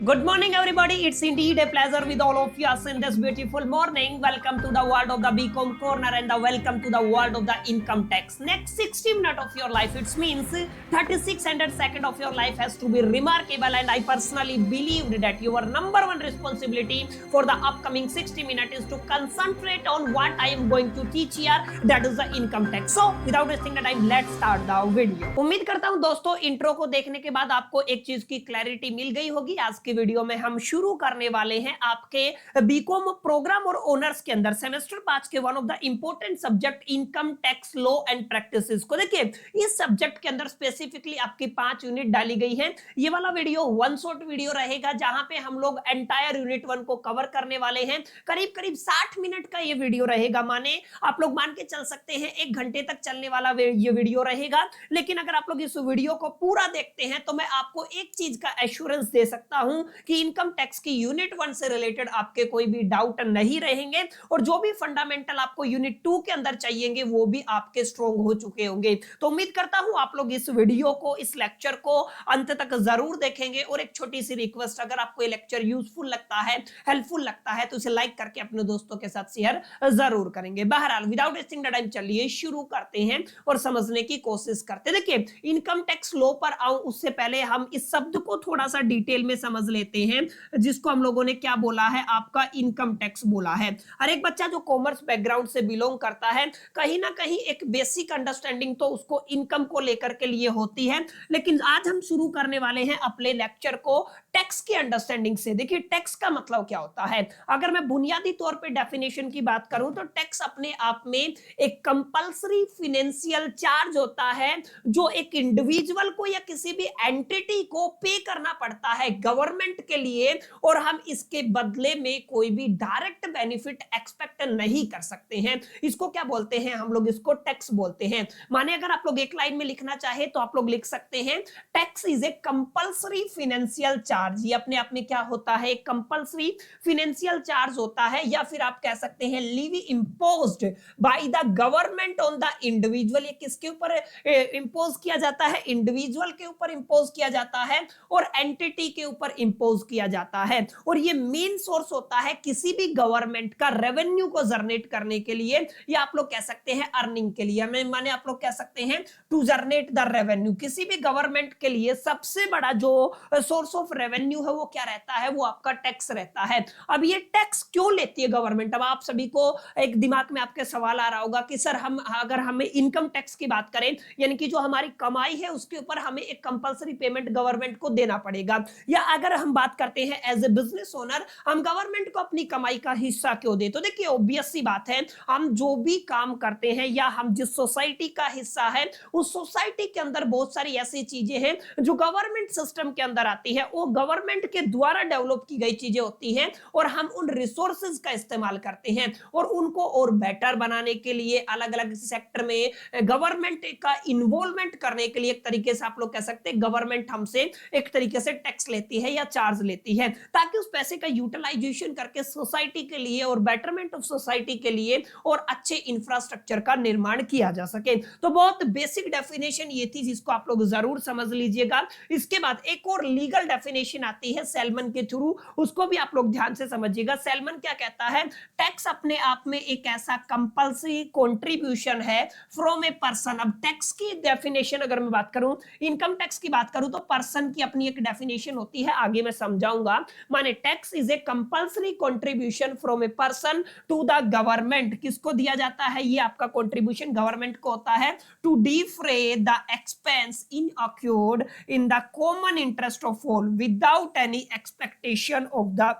Good morning, everybody. It's indeed a pleasure with all of us in this beautiful morning. Welcome to the world of the BCom Corner and welcome to the world of the income tax. Next 60 minutes of your life, it means 3600 seconds of your life has to be remarkable. And I personally believed that your number one responsibility for the upcoming 60 minutes is to concentrate on what I am going to teach here. That is the income tax. So, without wasting the time, let's start the video. उम्मीद करता हूं दोस्तों intro को देखने के बाद आपको एक चीज की क्लैरिटी मिल गई होगी। आज की वीडियो में हम शुरू करने वाले हैं आपके बीकॉम प्रोग्राम और ऑनर्स के अंदर सेमेस्टर 5 के one of the important subject income tax law and practices को। देखिए इस सब्जेक्ट के अंदर स्पेसिफिकली आपकी 5 यूनिट डाली गई है। ये वाला वीडियो वन शॉट वीडियो रहेगा जहां पे हम लोग एंटायर यूनिट 1 को कवर करने वाले हैं। करीब करीब 60 मिनट का ये वीडियो रहेगा, माने आप लोग मान के चल सकते हैं 1 घंटे तक चलने वाला ये वीडियो रहेगा। लेकिन अगर आप लोग इस वीडियो को पूरा देखते हैं तो मैं आपको एक चीज का एश्योरेंस दे सकता हूं कि इनकम टैक्स की यूनिट 1 से रिलेटेड आपके कोई भी डाउट नहीं रहेंगे और जो भी फंडामेंटल आपको यूनिट 2 के अंदर चाहिएंगे वो भी आपके स्ट्रॉन्ग हो चुके होंगे। तो उम्मीद करता हूं आप लोग इस वीडियो को, इस लेक्चर को अंत तक जरूर देखेंगे। और एक छोटी सी रिक्वेस्ट, अगर आपको ये लेक्चर यूजफुल लगता है, हेल्पफुल लगता है तो इसे लाइक करके अपने दोस्तों के साथ शेयर जरूर करेंगे। बहरहाल विदाउट वेस्टिंग द टाइम चलिए शुरू करते हैं और समझने की कोशिश करते हैं। देखिए इनकम टैक्स लॉ पर आऊं उससे पहले हम इस शब्द को थोड़ा सा डिटेल में समझ लेते हैं, जिसको हम लोगों ने क्या बोला है, आपका इनकम टैक्स बोला है। हर एक बच्चा जो कॉमर्स बैकग्राउंड से बिलोंग करता है कहीं ना कहीं एक बेसिक अंडरस्टैंडिंग तो उसको इनकम को लेकर के लिए होती है। लेकिन आज हम शुरू करने वाले हैं अपने लेक्चर को टैक्स की अंडरस्टैंडिंग से। देखिए टैक्स का मतलब क्या होता है। अगर मैं बुनियादी तौर पे डेफिनेशन की बात करूं तो टैक्स अपने आप में एक कंपल्सरी फाइनेंशियल चार्ज होता है जो एक इंडिविजुअल को या किसी भी एंटिटी को पे करना पड़ता है गवर्नमेंट के लिए, और हम इसके बदले में कोई भी डायरेक्ट बेनिफिट एक्सपेक्ट नहीं कर सकते हैं। इसको क्या बोलते हैं, हम लोग इसको टैक्स बोलते हैं। माने अगर आप लोग एक लाइन में लिखना चाहे तो आप लोग लिख सकते हैं tax is a compulsory financial charge. ये अपने आप में क्या होता है, कंपल्सरी फाइनेंशियल चार्ज होता है, या फिर आप कह सकते हैं levy imposed by the government on the individual. ये किसके ऊपर इंपोज किया जाता है, इंडिविजुअल के ऊपर इंपोज किया जाता है और एंटिटी के ऊपर इंपोज किया जाता है। और ये मेन सोर्स होता है किसी भी गवर्नमेंट का रेवेन्यू को जनरेट करने के लिए, या आप लोग कह सकते हैं अर्निंग के लिए। माने आप लोग कह सकते हैं टू जनरेट द रेवेन्यू। किसी भी गवर्नमेंट के लिए सबसे बड़ा जो सोर्स ऑफ रेवेन्यू है वो क्या रहता है, वो आपका टैक्स रहता है। अब ये टैक्स क्यों लेती है गवर्नमेंट। अब आप सभी को एक दिमाग में आपके सवाल आ रहा होगा कि सर हम अगर हमें इनकम टैक्स की बात करें, यानी कि जो हमारी कमाई है उसके ऊपर हमें एक कंपल्सरी पेमेंट गवर्नमेंट को देना पड़ेगा, या अगर हम बात करते हैं एज ए बिजनेस ओनर हम गवर्नमेंट को अपनी कमाई का हिस्सा क्यों दे। तो देखिए ऑब्वियस सी बात है, हम जो भी काम करते हैं या हम जिस सोसाइटी का हिस्सा है उस सोसाइटी के अंदर बहुत सारी ऐसी चीजें हैं जो गवर्नमेंट सिस्टम के अंदर आती है, वो गवर्नमेंट के द्वारा डेवलप की गई चीजें होती हैं और हम उन रिसोर्सेज का इस्तेमाल करते हैं और उनको और बेटर बनाने के लिए अलग अलग सेक्टर में गवर्नमेंट का इन्वॉल्वमेंट करने के लिए एक तरीके से आप लोग कह सकते हैं गवर्नमेंट हमसे एक तरीके से टैक्स लेती है या चार्ज लेती है, ताकि उस पैसे का यूटिलाइजेशन करके सोसाइटी के लिए और बेटरमेंट ऑफ सोसाइटी के लिए और अच्छे इंफ्रास्ट्रक्चर का निर्माण किया जा सके। तो बहुत बेसिक डेफिनेशन ये थी जिसको आप लोग जरूर समझ लीजिएगा। इसके बाद एक और लीगल डेफिनेशन आती है सेल्मन के थ्रू, उसको भी आप लोग ध्यान से समझिएगा। सेल्मन क्या कहता है, टैक्स अपने आप में एक ऐसा कंपल्सरी कंट्रीब्यूशन है फ्रॉम ए पर्सन। अब टैक्स की डेफिनेशन अगर मैं बात करूं, इनकम टैक्स की बात करूं तो पर्सन की अपनी एक डेफिनेशन होती है, आगे मैं समझाऊंगा। माने tax is a compulsory contribution from a person to the government. किसको दिया जाता है, ये आपका कंट्रीब्यूशन गवर्नमेंट को होता है to defray the expense incurred in the common interest of all without any expectation of the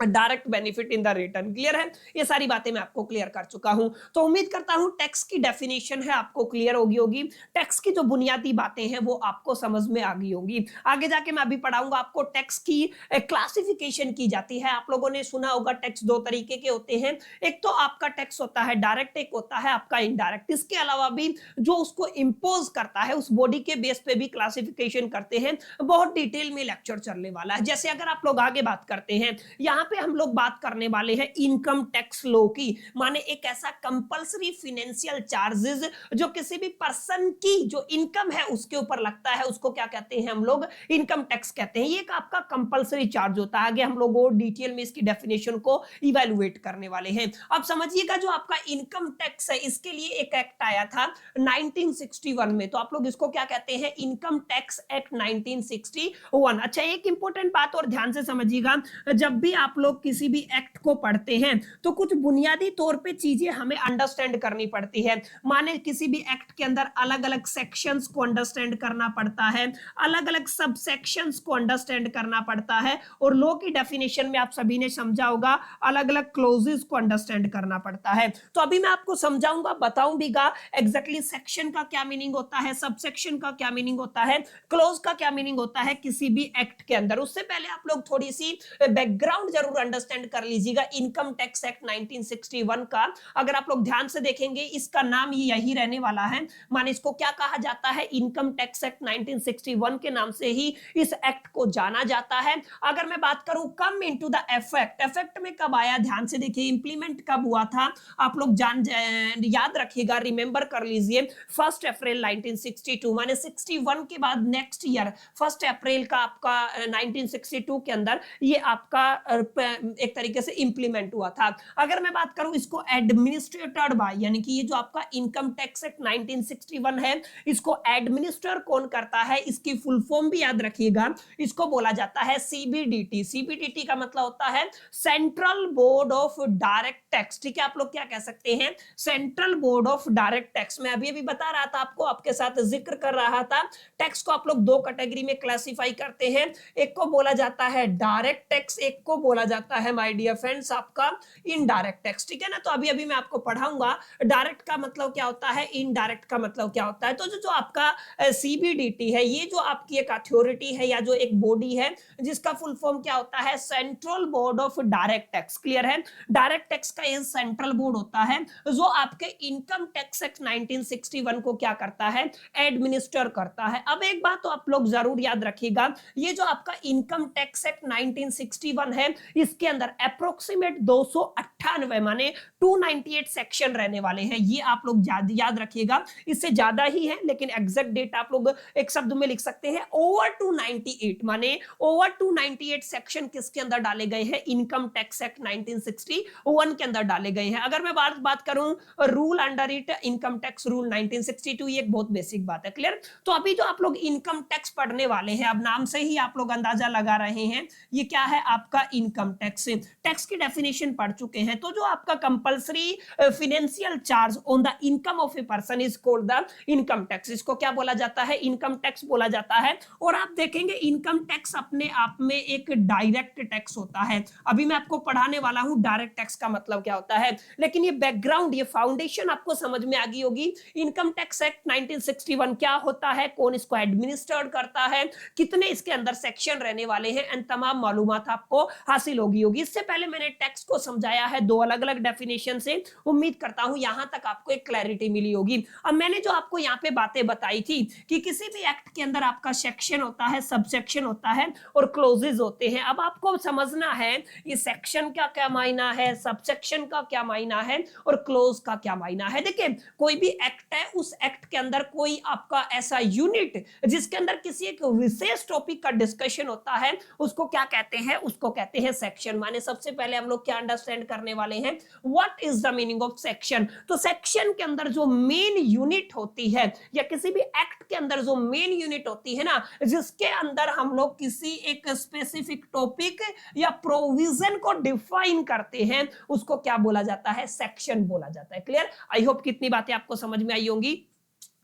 direct benefit in the return. Clear है, ये सारी बातें मैं आपको क्लियर कर चुका हूं। तो उम्मीद करता हूं टैक्स की डेफिनेशन है आपको क्लियर होगी। टैक्स की जो बुनियादी बातें हैं वो आपको समझ में आ गई होंगी। आगे जाके मैं अभी पढ़ाऊंगा आपको टैक्स की क्लासिफिकेशन की जाती है। आप लोगों ने सुना होगा टैक्स 2 तरीके के होते हैं, एक तो आपका टैक्स होता है डायरेक्ट, एक होता है आपका इनडायरेक्ट। इसके अलावा भी जो उसको इंपोज करता है उस बॉडी के बेस पे भी क्लासिफिकेशन करते हैं। बहुत डिटेल में लेक्चर चलने वाला है। जैसे अगर आप लोग आगे बात करते हैं, यहाँ पे हम लोग बात करने वाले हैं इनकम टैक्स लॉ की, माने एक ऐसा कंपल्सरी फाइनेंशियल चार्जेस जो किसी भी पर्सन की जो इनकम है उसके ऊपर लगता है, उसको क्या कहते हैं हम लोग, इनकम टैक्स कहते हैं। ये एक आपका कंपल्सरी चार्ज होता है। आगे हम लोग और डिटेल में इसकी डेफिनेशन को इवैल्यूएट करने वाले हैं। अब समझिएगा जो आपका इनकम टैक्स है इसके लिए एक एक्ट आया था 1961 में, तो आप लोग इसको क्या कहते हैं, इनकम टैक्स एक्ट 1961। अच्छा, एक इंपॉर्टेंट बात और ध्यान से समझिएगा, जब भी आप लोग किसी भी एक्ट को पढ़ते हैं तो कुछ बुनियादी तौर पे चीजें हमें अंडरस्टैंड करनी पड़ती है। माने किसी भी एक्ट के अंदर अलग अलग सेक्शंस को अंडरस्टैंड करना पड़ता है, अलग अलग सब सेक्शंस को अंडरस्टैंड करना पड़ता है, और लॉ की डेफिनेशन में आप सभी ने समझा होगा अलग अलग क्लोजेस को अंडरस्टैंड करना पड़ता है। तो अभी मैं आपको समझाऊंगा, बताऊं भीगा एग्जैक्टली सेक्शन का क्या मीनिंग होता है, सब सेक्शन का क्या मीनिंग होता है, क्लोज का क्या मीनिंग होता है किसी भी एक्ट के अंदर। उससे पहले आप लोग थोड़ी सी बैकग्राउंड जरूर अंडरस्टैंड कर लीजिएगा इनकम टैक्स एक्ट 1961 का। अगर आप लोग ध्यान से देखेंगे इसका नाम ही यही रहने वाला है, माने इसको क्या कहा जाता है, इनकम टैक्स एक्ट 1961 के नाम से ही इस एक्ट को जाना जाता है। अगर मैं बात करूं come into the effect, effect में कब आया, ध्यान से देखिए, इंप्लीमेंट कब हुआ था, आप लोग याद रखिएगा, रिमेंबर कर लीजिए, 1 अप्रैल 1962, माने 61 के बाद नेक्स्ट ईयर 1 अप्रैल का आपका 1962 के अंदर ये आपका एक तरीके से इंप्लीमेंट हुआ था। अगर मैं बात करूं इसको एडमिनिस्ट्रेटेड बाय, यानी कि ये जो आपका इनकम टैक्स एक्ट 1961 है इसको एडमिनिस्टर कौन करता है, इसकी फुल फॉर्म भी याद रखिएगा, इसको बोला जाता है सीबीडीटी। सीबीडीटी का मतलब होता है central board of direct tax. ठीक है, आप लोग क्या कह सकते हैं, central board of direct tax. मैं अभी बता रहा था आपको, आपके साथ जिक्र कर रहा था, टैक्स को आप लोग दो कैटेगरी में क्लासिफाई करते हैं, एक को बोला जाता है डायरेक्ट टैक्स, एक को बोला जाता है माय डियर फ्रेंड्स आपका इनडायरेक्ट टैक्स। ठीक है ना, तो अभी मैं आपको पढ़ाऊंगा डायरेक्ट का मतलब क्या होता है, इनडायरेक्ट का मतलब क्या होता है। तो जो आपका सीबीडीटी है, ये जो आपकी एक अथॉरिटी है या जो एक बॉडी है जिसका फुल फॉर्म क्या होता है, central board of direct tax. Clear है, डायरेक्ट टैक्स का ये सेंट्रल बोर्ड होता है जो आपके इनकम टैक्स एक्ट 1961 को क्या करता है, एडमिनिस्टर करता है। अब एक बात तो आप लोग जरूर याद रखिएगा, ये जो आपका इनकम टैक्स एक्ट 1961 है इसके अंदर अप्रोक्सीमेट 298 माने 298 सेक्शन रहने वाले हैं। ये आप लोग याद रखिएगा, इससे ज्यादा ही है लेकिन एग्जैक्ट डेट आप लोग एक शब्द में लिख सकते हैं, ओवर 298 माने ओवर 298 सेक्शन किसके अंदर डाले गए हैं, इनकम टैक्स एक्ट 1961 के अंदर डाले गए हैं। अगर मैं बात करूं rule under it, income tax rule 1962, ये एक बहुत बेसिक बात है। क्लियर, तो अभी जो आप लोग इनकम टैक्स पढ़ने वाले हैं, अब नाम से ही आप लोग अंदाजा लगा रहे हैं ये क्या है, आपका इनकम टैक्स। टैक्स की डेफिनेशन पढ़ चुके हैं, तो जो आपका compulsory financial charge on the income of a person is called the income tax. इसको क्या बोला जाता है, इनकम टैक्स बोला जाता है। और आप देखेंगे इनकम टैक्स अपने आप में एक डायरेक्ट टैक्स होता है। अभी मैं आपको पढ़ाने वाला हूं डायरेक्ट टैक्स का मतलब क्या होता है, लेकिन ये बैकग्राउंड, ये फाउंडेशन आपको समझ में आ गई होगी। इनकम टैक्स एक्ट 1961 क्या होता है, कौन इसको एडमिनिस्टर्ड करता है, कितने इसके अंदर सेक्शन रहने वाले हैं, एंड तमाम मालूमात आपको हासिल होगी। इससे पहले मैंने टैक्स को समझाया है दो अलग अलग डेफिनेशन से, उम्मीद करता हूं यहां तक आपको एक क्लैरिटी मिली होगी। अब मैंने जो आपको यहाँ पे बातें बताई थी कि किसी भी एक्ट के अंदर आपका सेक्शन होता है, सबसेक्शन होता है और क्लोजेस होते हैं। अब आपको समझना है ये सेक्शन का क्या मायना है, सबसेक्शन का क्या मायना है और क्लोज का क्या मायना है। देखिए, कोई भी एक्ट है, उस एक्ट के अंदर कोई आपका ऐसा यूनिट जिसके अंदर किसी एक विशेष टॉपिक का डिस्कशन होता है उसको क्या कहते हैं, उसको कहते हैं सेक्शन। माने सबसे पहले हम लोग क्या अंडरस्टैंड करने वाले हैं, what is the meaning of section. तो सेक्शन के अंदर जो मेन यूनिट होती है या किसी भी एक्ट के अंदर जो मेन यूनिट होती है ना, जिसके अंदर हम लोग किसी एक स्पेसिफिक टॉपिक या प्रोविजन को डिफाइन करते हैं, उसको क्या बोला जाता है, सेक्शन बोला जाता है। क्लियर, आई होप कितनी बातें आपको समझ में आई होंगी।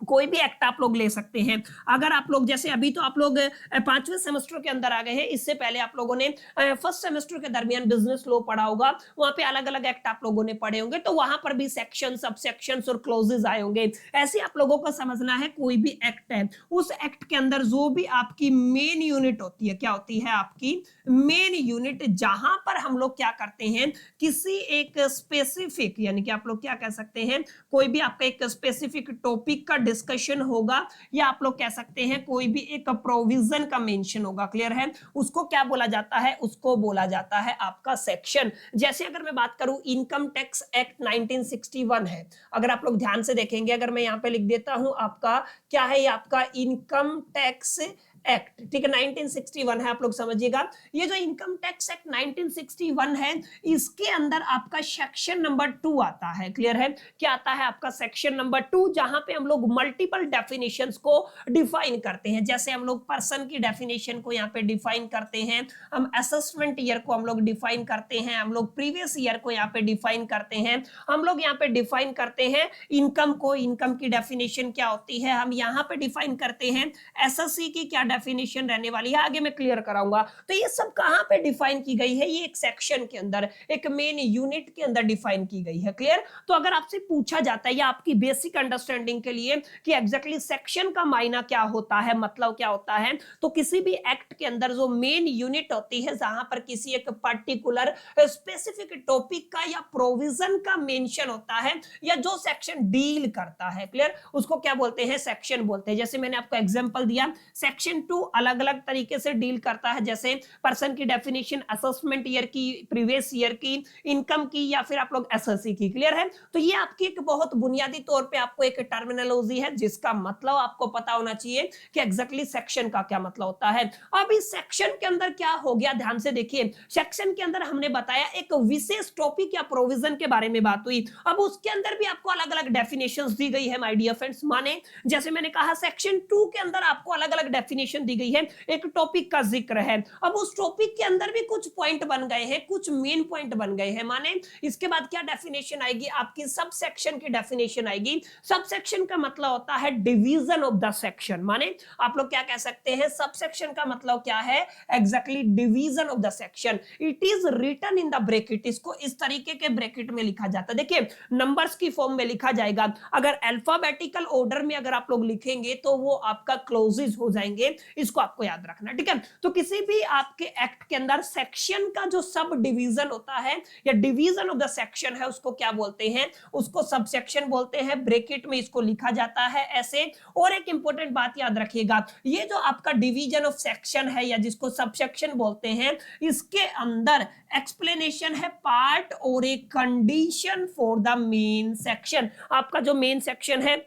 कोई भी एक्ट आप लोग ले सकते हैं। अगर आप लोग जैसे अभी तो आप लोग 5वें सेमेस्टर के अंदर आ गए हैं, इससे पहले आप लोगों ने फर्स्ट सेमेस्टर के दरमियान बिजनेस लॉ पढ़ा होगा, वहां पे अलग अलग एक्ट आप लोगों ने पढ़े होंगे, तो वहां पर भी सेक्शन, सब सेक्शंस और क्लोजेस आए होंगे। ऐसे आप लोगों को समझना है, कोई भी एक्ट है, उस एक्ट के अंदर जो भी आपकी मेन यूनिट होती है, क्या होती है आपकी मेन यूनिट, जहां पर हम लोग क्या करते हैं, किसी एक स्पेसिफिक, यानी कि आप लोग क्या कह सकते हैं, कोई भी आपका एक स्पेसिफिक टॉपिक का डिस्कशन होगा या आप लोग कह सकते हैं कोई भी एक प्रोविजन का मेंशन होगा, क्लियर है, उसको क्या बोला जाता है, उसको बोला जाता है आपका सेक्शन। जैसे अगर मैं बात करूं इनकम टैक्स एक्ट 1961 है, अगर आप लोग ध्यान से देखेंगे, अगर मैं यहां पे लिख देता हूं आपका क्या है, ये आपका इनकम टैक्स एक्ट, ठीक है, 1961 है, आप लोग समझिएगा। ये जो इनकम टैक्स एक्ट 1961 है, इसके अंदर आपका सेक्शन नंबर 2 आता है, क्लियर है, क्या आता है आपका सेक्शन नंबर 2, जहां पे हम लोग मल्टीपल डेफिनेशंस को डिफाइन करते हैं। जैसे हम लोग पर्सन की डेफिनेशन को यहाँ पे डिफाइन करते हैं, हम असेसमेंट ईयर को हम लोग डिफाइन करते हैं, हम लोग प्रीवियस ईयर को यहाँ पे डिफाइन करते हैं, हम लोग यहाँ पे डिफाइन करते हैं इनकम को, इनकम की डेफिनेशन क्या होती है, हम यहाँ पे डिफाइन करते हैं एसएससी की क्या डेफिनेशन रहने वाली है, आगे मैं क्लियर कराऊंगा। तो ये सब कहां पे डिफाइन की गई है, ये एक सेक्शन के अंदर, एक मेन यूनिट के अंदर डिफाइन की गई है, क्लियर। तो अगर आपसे पूछा जाता है या आपकी बेसिक अंडरस्टैंडिंग के लिए कि एग्जैक्टली सेक्शन का मायना क्या होता है, मतलब क्या होता है, तो किसी भी एक्ट के अंदर जो मेन यूनिट होती है, जहां पर किसी एक पर्टिकुलर स्पेसिफिक टॉपिक का या प्रोविजन का मेंशन होता है या जो सेक्शन डील करता है, क्लियर, उसको क्या बोलते हैं, सेक्शन बोलते हैं। जैसे मैंने आपको एग्जांपल दिया, सेक्शन 2 अलग अलग तरीके से डील करता है, जैसे पर्सन की डेफिनेशन असेसमेंट ईयर की, प्रीवियस ईयर की, इनकम की, या फिर आप लोग एसएससी की, क्लियर है। तो ये आपकी एक बहुत बुनियादी तौर पे आपको एक टर्मिनोलॉजी है जिसका मतलब आपको पता होना चाहिए कि एग्जैक्टली सेक्शन का क्या मतलब होता है। अब इस सेक्शन के अंदर क्या हो गया, ध्यान से देखिए, सेक्शन के अंदर हमने बताया एक विशेष टॉपिक या प्रोविजन के बारे में बात हुई, अब उसके अंदर भी आपको अलग अलग डेफिनेशंस दी गई है माय डियर फ्रेंड्स। माने जैसे मैंने कहा सेक्शन 2 के अंदर आपको अलग अलग डेफिनेशन दी गई है, एक टॉपिक का जिक्र है, अब उस टॉपिक के अंदर भी कुछ पॉइंट बन गए हैं, कुछ मेन पॉइंट बन गए हैं, माने इसके बाद क्या डेफिनेशन आएगी, आपकी सब सेक्शन की डेफिनेशन आएगी। सब सेक्शन का मतलब होता है डिवीजन ऑफ द सेक्शन, माने आप लोग क्या कह सकते हैं, सब सेक्शन का मतलब क्या है, exactly division of the section. It is written in the bracket, इसको इस तरीके के ब्रैकेट में लिखा जाता है, देखिए नंबर्स की फॉर्म में लिखा जाएगा, अगर अल्फाबेटिकल ऑर्डर में अगर आप लोग लिखेंगे तो वो आपका क्लोजेस हो जाएंगे, इसको आपको याद रखना, ठीक है। तो किसी भी आपके एक्ट के अंदर सेक्शन का जो सब डिवीजन होता है या डिवीजन ऑफ द सेक्शन है, उसको क्या बोलते हैं, उसको सब सेक्शन बोलते हैं, ब्रैकेट में इसको लिखा जाता है ऐसे। और एक इंपॉर्टेंट बात याद रखिएगा, ये जो आपका डिवीजन ऑफ सेक्शन है या जिसको सब सेक्शन बोलते हैं, इसके अंदर एक्सप्लेनेशन है पार्ट और एक condition for the main section. आपका जो मेन सेक्शन है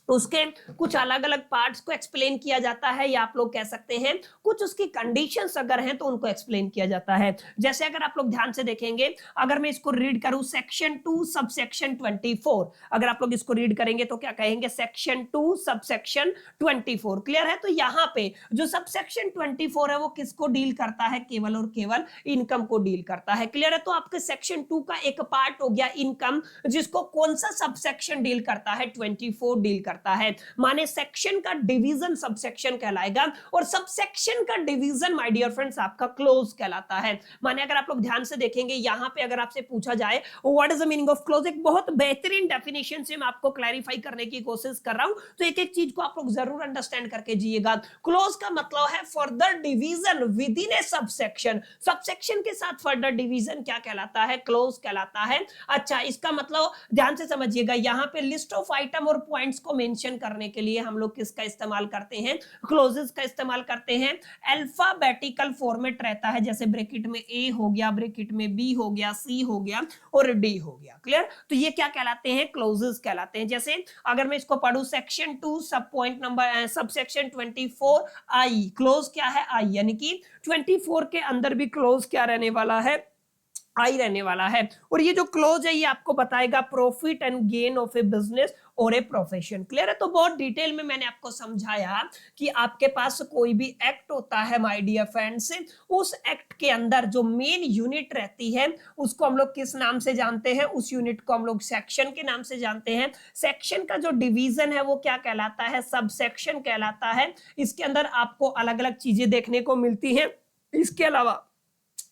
उसके कुछ अलग अलग पार्ट्स को एक्सप्लेन किया जाता है, या आप लोग कह सकते हैं कुछ उसकी कंडीशंस अगर हैं तो उनको एक्सप्लेन किया जाता है। जैसे अगर आप लोग ध्यान से देखेंगे, अगर मैं इसको रीड करूं सेक्शन 2 सब सेक्शन 24, अगर आप लोग इसको रीड करेंगे तो क्या कहेंगे, सेक्शन 2 सब सेक्शन 24, क्लियर है। तो यहाँ पे जो सब सेक्शन 24 है वो किसको डील करता है, केवल और केवल इनकम को डील करता है, क्लियर है। तो आपके सेक्शन 2 का एक पार्ट हो गया इनकम, जिसको कौन सा सब सेक्शन डील करता है, 24 डील करता है, माने सेक्शन का डिवीजन सबसेक्शन कहलाएगा, और सबसेक्शन का डिवीजन माय डियर फ्रेंड्स आपका क्लोज कहलाता है। माने अगर आप लोग ध्यान से देखेंगे, यहां पे अगर आपसे पूछा जाए what is the meaning of close, एक बहुत बेहतरीन डेफिनेशन से मैं आपको क्लैरिफाई करने की कोशिश कर रहा हूं, तो एक एक चीज को आप लोग जरूर अंडरस्टैंड करके जिएगा। क्लोज का मतलब है further division with in A subsection, subsection के साथ फर्दर डिवीजन क्या कहलाता है, क्लोज कहलाता है। अच्छा, इसका मतलब ध्यान से समझिएगा, यहां पे लिस्ट ऑफ आइटम और पॉइंट्स को मेंशन करने के लिए हम लोग किसका इस्तेमाल करते हैं, क्लोजेस का इस्तेमाल करते हैं। अल्फाबेटिकल फॉर्मेट रहता है, जैसे ब्रैकेट में ए हो गया, ब्रैकेट में बी हो गया, सी हो गया और डी हो गया, क्लियर। तो ये क्या कहलाते हैं, क्लोजेस कहलाते हैं। जैसे अगर मैं इसको पढ़ूं सेक्शन 2 सब पॉइंट नंबर सब सेक्शन 24 आई, क्लोज क्या है, आई, यानी कि 24 के अंदर भी क्लोज क्या रहने वाला है, आई रहने वाला है। और ये जो क्लोज है ये आपको बताएगा profit and gain of A business और ए प्रोफेशन, क्लियर है। तो बहुत डिटेल में मैंने आपको समझाया कि आपके पास कोई भी एक्ट होता है माय डियर फ्रेंड्स, उस एक्ट के अंदर जो मेन यूनिट रहती है उसको हम लोग किस नाम से जानते हैं, उस यूनिट को हम लोग सेक्शन के नाम से जानते हैं। सेक्शन का जो डिवीजन है वो क्या कहलाता है, सब सेक्शन कहलाता है। इसके अंदर आपको अलग अलग चीजें देखने को मिलती हैं। इसके अलावा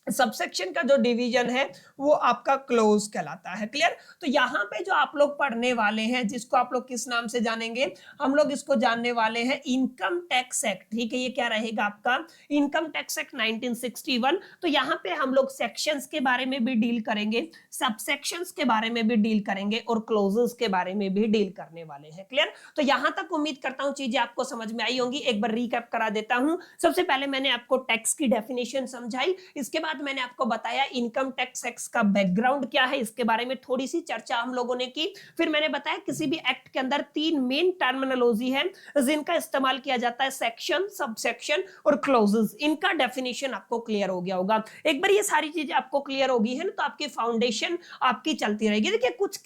सबसेक्शन का जो डिवीजन है वो आपका क्लोज कहलाता है। क्लियर? तो यहाँ पे जो आप लोग पढ़ने वाले हैं, जिसको आप लोग किस नाम से जानेंगे, हम लोग इसको जानने वाले हैं इनकम टैक्स एक्ट। ठीक है, ये क्या रहेगा आपका इनकम टैक्स एक्ट 1961। तो यहाँ पे हम लोग सेक्शंस के बारे में भी डील करेंगे, सबसेक्शंस के बारे में भी डील करेंगे और क्लोजेस के बारे में भी डील करने वाले हैं। क्लियर? तो यहाँ तक उम्मीद करता हूँ चीजें आपको समझ में आई होंगी। एक बार रिकैप करा देता हूँ। सबसे पहले मैंने आपको टैक्स की डेफिनेशन समझाई, इसके बाद मैंने आपको बताया इनकम टैक्स एक्ट का बैकग्राउंड क्या है, इसके बारे में थोड़ी सी चर्चा हम लोगों ने की। फिर मैंने बताया किसी भी एक्ट के अंदर तीन मेन टर्मिनोलॉजी है जिनका इस्तेमाल किया जाता है, सेक्शन, सबसेक्शन और क्लोजेस। इनका डेफिनेशन आपको क्लियर हो गया होगा। एक बार ये सारी चीजें आपको क्लियर होगी है ना, तो आपकी फाउंडेशन आपकी चलती रहेगी। देखिए कुछ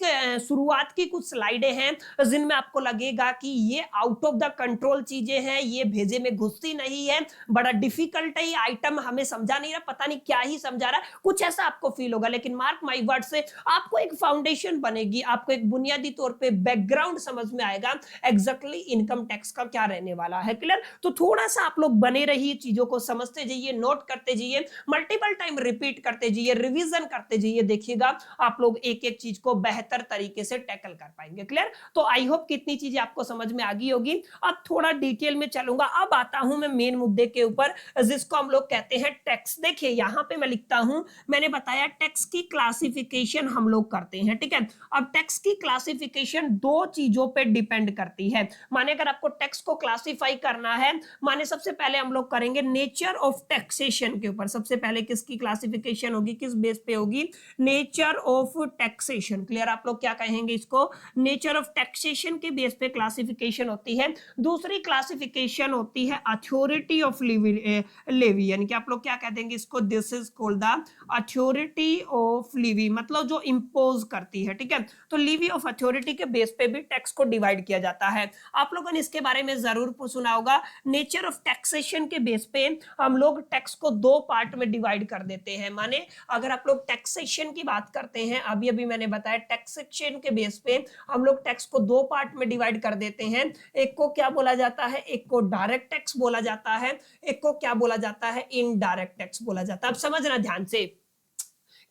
शुरुआत की कुछ स्लाइडें हैं जिनमें आपको लगेगा कि ये आउट ऑफ द कंट्रोल चीजें हैं, ये भेजे में घुसती नहीं है, बड़ा डिफिकल्ट है ये आइटम, हमें समझा नहीं रहा, पता नहीं क्या ही समझा रहा है, कुछ ऐसा आपको फील होगा। लेकिन मार्क माई वर्ड से आपको एक फाउंडेशन बनेगी, आपको एक बुनियादी तौर पे बैकग्राउंड समझ में आएगा एग्जैक्टली इनकम टैक्स का क्या रहने वाला है। क्लियर? तो थोड़ा सा आप लोग बने रहिए, चीजों को समझते जाइए, नोट करते जाइए, मल्टीपल टाइम रिपीट करते जाइए, रिवीजन करते जाइए, देखिएगा आप लोग एक एक चीज को बेहतर तरीके से टैकल कर पाएंगे। क्लियर? तो आई होप कितनी चीजें आपको समझ में आ गई होगी। अब थोड़ा डिटेल में चलूंगा। अब आता हूं मैं मेन मुद्दे के ऊपर, जिसको हम लोग कहते हैं टैक्स। देखिए यहां पे मैं लिखता हूं, मैंने बताया टैक्स की क्लासिफिकेशन हम लोग करते हैं। ठीक है, अब टैक्स की क्लासिफिकेशन दो चीजों पे डिपेंड करती है। माने अगर आपको टैक्स को क्लासिफाई करना है, माने सबसे पहले हम लोग करेंगे नेचर ऑफ टैक्सेशन के ऊपर। सबसे पहले किसकी क्लासिफिकेशन होगी, किस बेस पे होगी, नेचर ऑफ टैक्सेशन। क्लियर? आप लोग क्या कहेंगे इसको, नेचर ऑफ टैक्सेशन के बेस पे क्लासिफिकेशन होती है। दूसरी क्लासिफिकेशन होती है अथॉरिटी ऑफ लेवी, यानी कि आप लोग क्या कह देंगे इसको, this is called the authority of levy, मतलब जो इंपोज करती है। ठीक है, तो लीवी ऑफ अथॉरिटी के बेस पे भी टैक्स को डिवाइड किया जाता है। आप लोगों ने इसके बारे में जरूर सुना होगा। नेचर ऑफ टैक्सेशन के बेस पे हम लोग टैक्स को दो पार्ट में डिवाइड कर देते हैं। माने अगर आप लोग टैक्सेशन की बात करते हैं, अभी अभी मैंने बताया टैक्सेशन के बेस पे हम लोग टैक्स को दो पार्ट में डिवाइड कर देते हैं। एक को क्या बोला जाता है, एक को डायरेक्ट टैक्स बोला जाता है, एक को क्या बोला जाता है, इनडायरेक्ट टैक्स बोला जाता है। अब समझना ध्यान से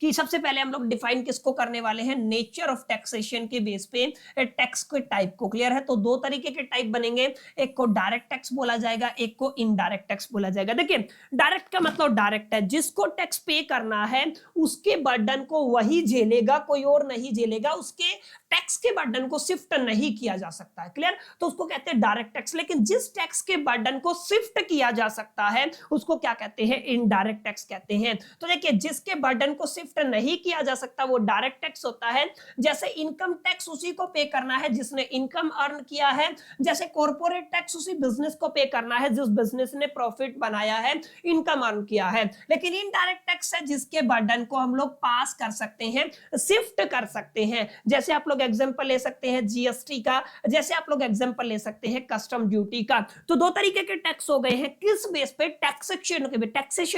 कि सबसे पहले हम लोग डिफाइन किसको करने वाले हैं, नेचर ऑफ टैक्सेशन के बेस पे टैक्स के टाइप को। क्लियर है? तो दो तरीके के टाइप बनेंगे, एक को डायरेक्ट टैक्स बोला जाएगा, एक को इनडायरेक्ट टैक्स बोला जाएगा। देखिए डायरेक्ट का मतलब डायरेक्ट है, जिसको टैक्स पे करना है उसके बर्डन को वही झेलेगा, कोई और नहीं झेलेगा, उसके टैक्स के बर्डन को शिफ्ट नहीं किया जा सकता है। क्लियर? तो उसको कहते हैं डायरेक्ट टैक्स। लेकिन जिस टैक्स के बर्डन को शिफ्ट किया जा सकता है उसको क्या कहते हैं, इनडायरेक्ट टैक्स कहते हैं। तो देखिए जिसके बर्डन को शिफ्ट नहीं किया जा सकता वो डायरेक्ट टैक्स होता है। जैसे इनकम टैक्स उसी को पे करना है जिसने इनकम अर्न किया है, जैसे कॉर्पोरेट टैक्स उसी बिजनेस को पे करना है जिस बिजनेस ने प्रॉफिट बनाया है, इनकम अर्न किया है। लेकिन इनडायरेक्ट टैक्स है जिसके बर्डन को हम लोग पास कर सकते हैं, शिफ्ट कर सकते हैं। जैसे आप लोग एग्जांपल ले सकते हैं जीएसटी का, जैसे आप लोग एग्जांपल ले सकते हैं कस्टम ड्यूटी का। तो दो तरीके के टैक्स हो गए हैं, किस बेस पे, टैक्सेशन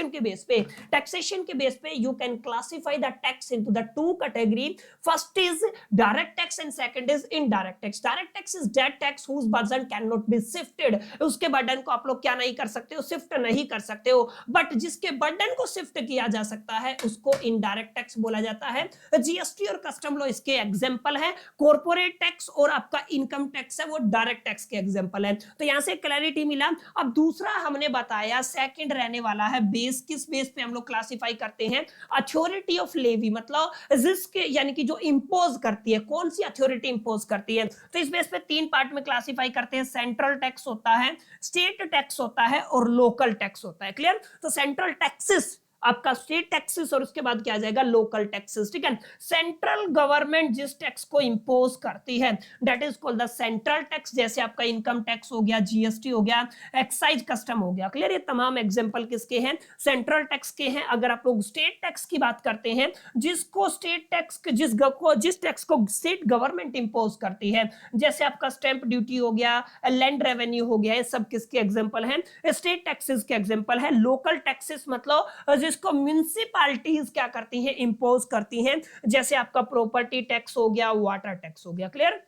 के बेस पे। टैक्सेशन के बेस पे you can classify the tax into the two category, first is direct tax and second is indirect tax. Direct tax is that tax whose burden can not be shifted, उसके burden को आप लोग क्या नहीं कर सकते हो, शिफ्ट नहीं कर सकते हो। बट जिसके बर्डन को शिफ्ट किया जा सकता है उसको इनडायरेक्ट टैक्स बोला जाता है। जीएसटी और कस्टम लॉ इसके एग्जांपल है, कॉर्पोरेट टैक्स और आपका इनकम टैक्स है वो डायरेक्ट टैक्स के एग्जांपल है। तो यहां से क्लैरिटी मिला। अब दूसरा हमने बताया सेकंड रहने वाला है बेस, किस बेस पे हम लोग क्लासिफाई करते हैं, अथॉरिटी ऑफ लेवी, मतलब जिसके यानी कि जो इंपोज करती है, कौन सी अथॉरिटी इंपोज करती है। तो इस बेस पे तीन पार्ट में क्लासिफाई करते हैं, सेंट्रल टैक्स होता है, स्टेट टैक्स होता है और लोकल टैक्स होता है। क्लियर? तो सेंट्रल टैक्सेस आपका स्टेट टैक्सेस और उसके बाद क्या आ जाएगा, लोकल टैक्सेस। ठीक है, सेंट्रल गवर्नमेंट जिस टैक्स को इंपोज करती है that is called the central tax. जैसे आपका इनकम टैक्स हो गया, जीएसटी हो गया, एक्साइज कस्टम हो गया। क्लियर? ये तमाम एग्जांपल किसके हैं, सेंट्रल टैक्स के हैं। अगर आप लोग स्टेट टैक्स की बात करते हैं, जिसको स्टेट टैक्स जिस टैक्स को स्टेट गवर्नमेंट इंपोज करती है, जैसे आपका स्टैंप ड्यूटी हो गया, लैंड रेवेन्यू हो गया, ये सब किसके एग्जांपल हैं, स्टेट टैक्सेस के एग्जांपल है। लोकल टैक्सेस मतलब जिसको म्युनिसिपैलिटीज क्या करती हैं, इंपोज करती हैं, जैसे आपका प्रॉपर्टी टैक्स हो गया, वाटर टैक्स हो गया। क्लियर?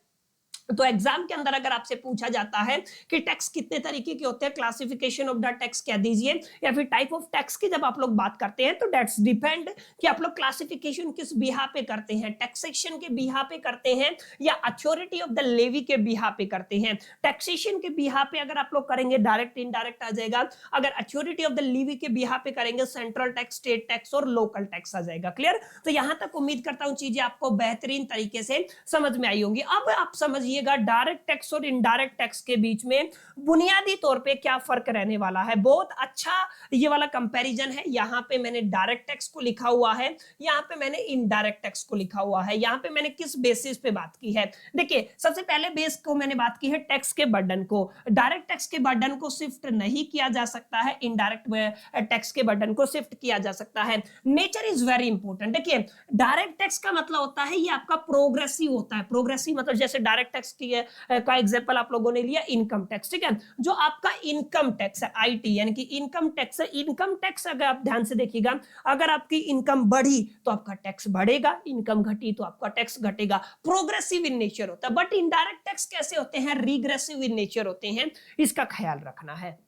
तो एग्जाम के अंदर अगर आपसे पूछा जाता है कि टैक्स कितने तरीके के होते हैं, क्लासिफिकेशन ऑफ द टैक्स कह दीजिए, या फिर टाइप ऑफ टैक्स की जब आप लोग बात करते हैं, तो दैट्स डिपेंड कि आप लोग क्लासिफिकेशन किस बिहा पे करते हैं, टैक्सेशन के बिहा पे करते हैं या अथॉरिटी ऑफ द लेवी के बिहा पे करते हैं। टैक्सेशन के बिहा पे अगर आप लोग करेंगे डायरेक्ट इनडायरेक्ट आ जाएगा, अगर अथॉरिटी ऑफ द लेवी के बिहा पे करेंगे सेंट्रल टैक्स, स्टेट टैक्स और लोकल टैक्स आ जाएगा। क्लियर? तो यहां तक उम्मीद करता हूं चीजें आपको बेहतरीन तरीके से समझ में आई होंगी। अब आप समझिएगा डायरेक्ट टैक्स और इनडायरेक्ट टैक्स के बीच में बुनियादी तौर पे क्या फर्क रहने वाला है। बहुत अच्छा ये वाला कंपैरिजन है। यहां पे मैंने डायरेक्ट टैक्स को लिखा हुआ है, यहां पे मैंने इनडायरेक्ट टैक्स को लिखा हुआ है। यहां पे मैंने किस बेसिस पे बात की है, देखिए सबसे पहले बेस को मैंने बात की है टैक्स के बर्डन को। डायरेक्ट टैक्स के बर्डन को शिफ्ट नहीं किया जा सकता है, इनडायरेक्ट टैक्स के बर्डन को शिफ्ट किया जा सकता है। Nature is very important. देखिए डायरेक्ट टैक्स का मतलब होता है ये आपका प्रोग्रेसिव होता है। प्रोग्रेसिव मतलब जैसे डायरेक्ट टैक्स की का एग्जांपल आप लोगों ने लिया इनकम टैक्स, ठीक है। जो आपका इनकम टैक्स है आईटी यानी कि इनकम टैक्स है, इनकम टैक्स अगर आप ध्यान से देखिएगा, अगर आपकी इनकम बढ़ी तो आपका टैक्स बढ़ेगा, इनकम घटी तो आपका टैक्स घटेगा। प्रोग्रेसिव इन नेचर होता है। बट इनडायरेक्ट टैक्स कैसे होते हैं, रिग्रेसिव इन नेचर होते हैं, इसका ख्याल रखना है।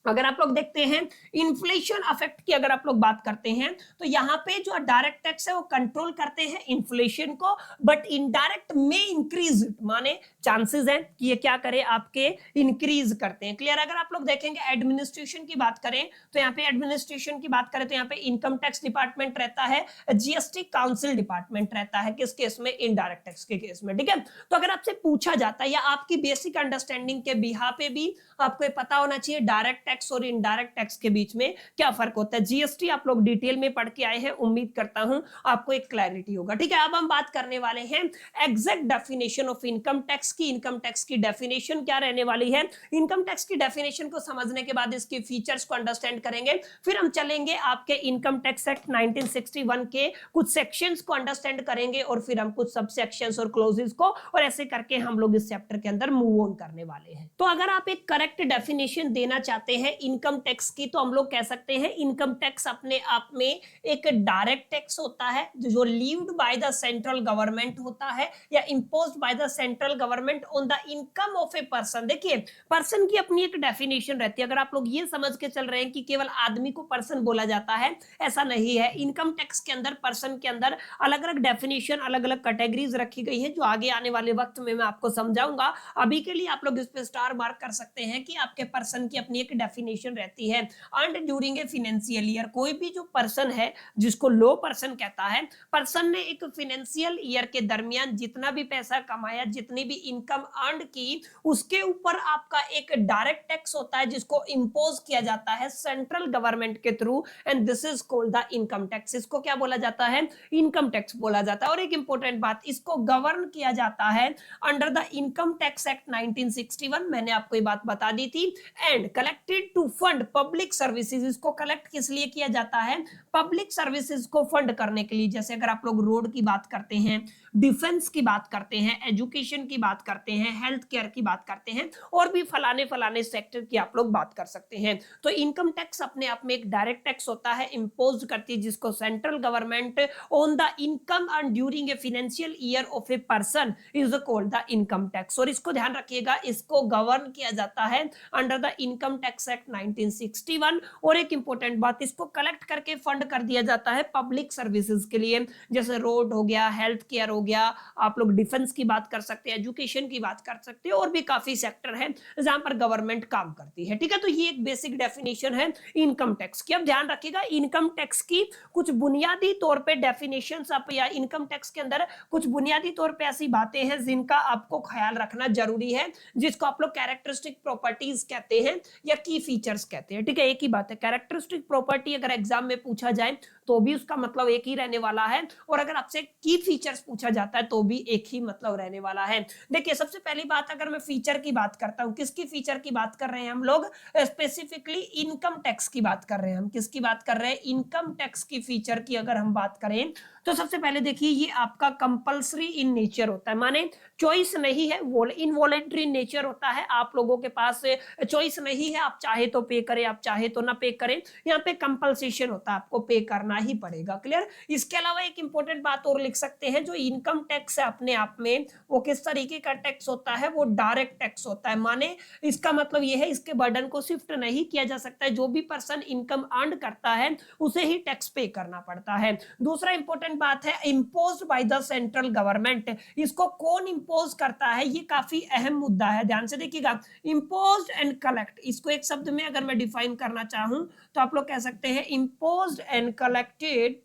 अगर आप लोग देखते हैं इन्फ्लेशन अफेक्ट की अगर आप लोग बात करते हैं, तो यहां पे जो डायरेक्ट टैक्स है वो कंट्रोल करते हैं इन्फ्लेशन को, बट इनडायरेक्ट में इंक्रीज, माने चांसेस है कि ये क्या करे, आपके इंक्रीज करते हैं। क्लियर? अगर आप लोग देखेंगे एडमिनिस्ट्रेशन की बात करें, तो यहाँ पे एडमिनिस्ट्रेशन की बात करें तो यहाँ पे इनकम टैक्स डिपार्टमेंट रहता है, जीएसटी काउंसिल डिपार्टमेंट रहता है, किस केस में, इनडायरेक्ट टैक्स के केस में, ठीक है। तो अगर आपसे पूछा जाता है या आपकी बेसिक अंडरस्टैंडिंग के बिहा पे भी आपको पता होना चाहिए डायरेक्ट टैक्स और इनडायरेक्ट टैक्स के बीच में क्या फर्क होता है। जीएसटी आप लोग डिटेल में पढ़ के आए हैं, उम्मीद करता हूं आपको एक क्लैरिटी होगा, ठीक है। अब हम बात करने वाले हैं exact definition of income tax की। इनकम टैक्स की डेफिनेशन क्या रहने वाली है, इनकम टैक्स की डेफिनेशन को समझने के बाद इसके फीचर्स को अंडरस्टैंड करेंगे, फिर हम चलेंगे आपके इनकम टैक्स एक्ट 1961 के कुछ सेक्शंस को अंडरस्टैंड करेंगे और फिर हम कुछ सब सेक्शंस और क्लोजेस को, और ऐसे करके हम लोग इस चैप्टर के अंदर मूव ऑन करने वाले हैं। तो अगर आप एक करेक्ट डेफिनेशन देना चाहते हैं इनकम टैक्स की, तो हम लोग कह सकते हैं इनकम टैक्स अपने आप में एक डायरेक्ट टैक्स होता है जो levied by the central government होता है या imposed by the central government on the income of a person. देखिए पर्सन की अपनी एक डेफिनेशन रहती है। अगर आप लोग ये समझ के चल रहे हैं कि केवल आदमी को पर्सन बोला जाता है, ऐसा नहीं है। इनकम टैक्स के अंदर पर्सन के अंदर अलग अलग डेफिनेशन, अलग अलग कैटेगरीज रखी गई है, जो आगे आने वाले वक्त में मैं आपको समझाऊंगा। अभी के लिए आप लोग इस पे स्टार मार्क कर सकते हैं कि आपके पर्सन की अपनी एक डेफिनेशन रहती है। And during a financial year, कोई भी जो पर्सन है जिसको लो पर्सन कहता है, पर्सन ने एक फाइनेंशियल ईयर के दरमियान जितना भी पैसा कमाया, जितनी भी इनकम अर्न की, उसके ऊपर आपका एक डायरेक्ट टैक्स होता है जिसको इंपोज किया जाता है सेंट्रल गवर्नमेंट के through, and this is called the income tax. इसको क्या बोला जाता है, इनकम टैक्स बोला जाता है। और एक इंपॉर्टेंट बात, इसको गवर्न किया जाता है under the income tax act 1961, मैंने आपको ये बात बता दी थी। And collected to fund public services, इसको कलेक्ट किस लिए किया जाता है, पब्लिक सर्विसेज को फंड करने के लिए। जैसे अगर आप लोग रोड की बात करते हैं, डिफेंस की बात करते हैं, एजुकेशन की बात करते हैं, हेल्थ केयर की बात करते हैं, और भी फलाने फलाने सेक्टर की आप लोग बात कर सकते हैं। तो इनकम टैक्स अपने आप में एक डायरेक्ट टैक्स होता है, इंपोज करती है, जिसको central government on the income earn during a financial year of a person is called the income tax. और इसको ध्यान रखिएगा, इसको गवर्न किया जाता है under the income tax act 1961। और एक इंपॉर्टेंट बात, इसको कलेक्ट करके फंड कर दिया जाता है पब्लिक सर्विसेज के लिए, जैसे रोड हो गया, हेल्थ केयर हो गया, आप लोग डिफेंस की बात कर सकते हैं, एजुकेशन की बात कर सकते हैं, और भी काफी सेक्टर है जहां पर गवर्नमेंट काम करती है, ठीक है। तो ये एक बेसिक डेफिनेशन है इनकम टैक्स की। अब ध्यान रखिएगा इनकम टैक्स की कुछ बुनियादी तौर पे डेफिनेशंस आप, या इनकम टैक्स के अंदर कुछ बुनियादी तौर पे ऐसी बातें हैं जिनका आपको ख्याल रखना जरूरी है, जिसको आप लोग कैरेक्टरिस्टिक प्रॉपर्टीज कहते हैं या की फीचर्स कहते हैं, ठीक है। एक ही बात है, कैरेक्टरिस्टिक प्रॉपर्टी अगर एग्जाम में पूछा जाए तो भी उसका मतलब एक ही रहने वाला है, और अगर आपसे की फीचर्स पूछा जाता है तो भी एक ही मतलब रहने वाला है। देखिए सबसे पहली बात, अगर मैं फीचर की बात करता हूं, किसकी फीचर की बात कर रहे हैं हम लोग, स्पेसिफिकली इनकम टैक्स की बात कर रहे हैं। हम किसकी बात कर रहे हैं, इनकम टैक्स की फीचर की अगर हम बात करें, तो सबसे पहले देखिए ये आपका कंपल्सरी इन नेचर होता है, माने चॉइस नहीं है, इनवॉलंटरी नेचर होता है। आप लोगों के पास चॉइस नहीं है, आप चाहे तो पे करें, आप चाहे तो ना पे करें, यहाँ पे कंपल्सेशन होता है, आपको पे करना ही पड़ेगा। क्लियर? इसके अलावा एक इंपॉर्टेंट बात और लिख सकते हैं, जो इनकम टैक्स है अपने आप में वो किस तरीके का टैक्स होता है, वो डायरेक्ट टैक्स होता है। माने इसका मतलब ये है इसके बर्डन को शिफ्ट नहीं किया जा सकता है, जो भी पर्सन इनकम अर्न करता है उसे ही टैक्स पे करना पड़ता है। दूसरा इंपॉर्टेंट बात है imposed by the central government. इसको कौन इम्पोज करता है, ये काफी अहम मुद्दा है, ध्यान से देखिएगा। इम्पोज्ड एंड कलेक्ट, इसको एक शब्द में अगर मैं डिफाइन करना चाहूं तो आप लोग कह सकते हैं इम्पोज्ड एंड कलेक्टेड,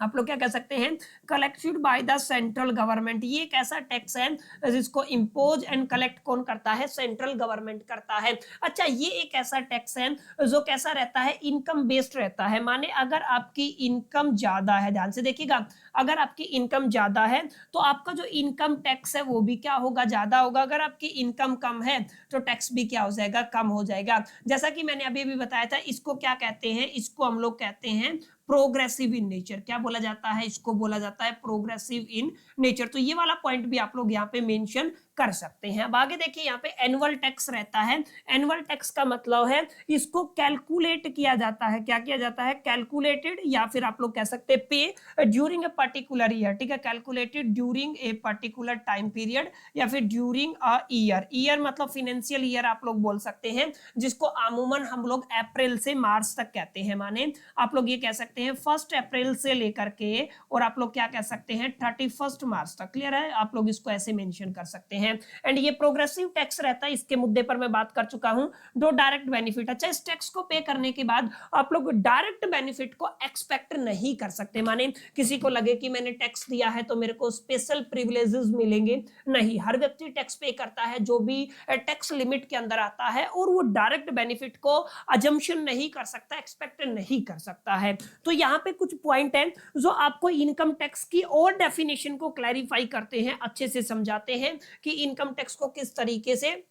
आप लोग क्या कह सकते हैं, collected by the central government. ये एक ऐसा टैक्स है जिसको इम्पोज एंड कलेक्ट कौन करता है, सेंट्रल गवर्नमेंट करता है। अच्छा, ये एक ऐसा टैक्स है जो कैसा रहता है, इनकम बेस्ड रहता है। माने अगर आपकी इनकम ज्यादा है, ध्यान से देखिएगा, अगर आपकी इनकम ज्यादा है तो आपका जो इनकम टैक्स है वो भी क्या होगा, ज्यादा होगा। अगर आपकी इनकम कम है तो टैक्स भी क्या हो जाएगा, कम हो जाएगा। जैसा कि मैंने अभी बताया था, इसको क्या कहते हैं, इसको हम लोग कहते हैं प्रोग्रेसिव इन नेचर। क्या बोला जाता है, इसको बोला जाता है प्रोग्रेसिव इन नेचर। तो ये वाला पॉइंट भी आप लोग यहाँ पे मेंशन कर सकते हैं। अब आगे देखिए, यहाँ पे एनुअल टैक्स रहता है। एनुअल टैक्स का मतलब है इसको कैलकुलेट किया जाता है, क्या किया जाता है, कैलकुलेटेड, या फिर आप लोग कह सकते हैं पे ड्यूरिंग ए पर्टिकुलर ईयर। ठीक है, calculated during a particular time period, या फिर ड्यूरिंग अ ईयर। ईयर मतलब फाइनेंशियल ईयर आप लोग बोल सकते हैं, जिसको अमूमन हम लोग अप्रैल से मार्च तक कहते हैं। माने आप लोग ये कह सकते हैं 1 अप्रैल से लेकर के, और आप लोग क्या कह सकते हैं 31 मार्च तक। क्लियर है, आप लोग इसको ऐसे मेंशन कर सकते हैं। एंड ये प्रोग्रेसिव टैक्स रहता है, इसके मुद्दे पर मैं बात कर चुका हूं। दो डायरेक्ट बेनिफिट, अच्छा इस टैक्स को पे करने के बाद आप लोग डायरेक्ट बेनिफिट को एक्सपेक्ट नहीं कर सकते। माने किसी को लगे कि मैंने टैक्स दिया है तो मेरे को स्पेशल प्रिविलेजेस मिलेंगे, नहीं। हर व्यक्ति टैक्स पे करता है जो भी टैक्स लिमिट के अंदर आता है, और वो डायरेक्ट बेनिफिट को अजम्पशन नहीं कर सकता, एक्सपेक्ट नहीं कर सकता है। तो यहाँ पे कुछ पॉइंट है जो आपको इनकम टैक्स की और डेफिनेशन को क्लैरिफाई करते हैं, अच्छे से समझाते हैं कि इनकम टैक्स को किस तरीके से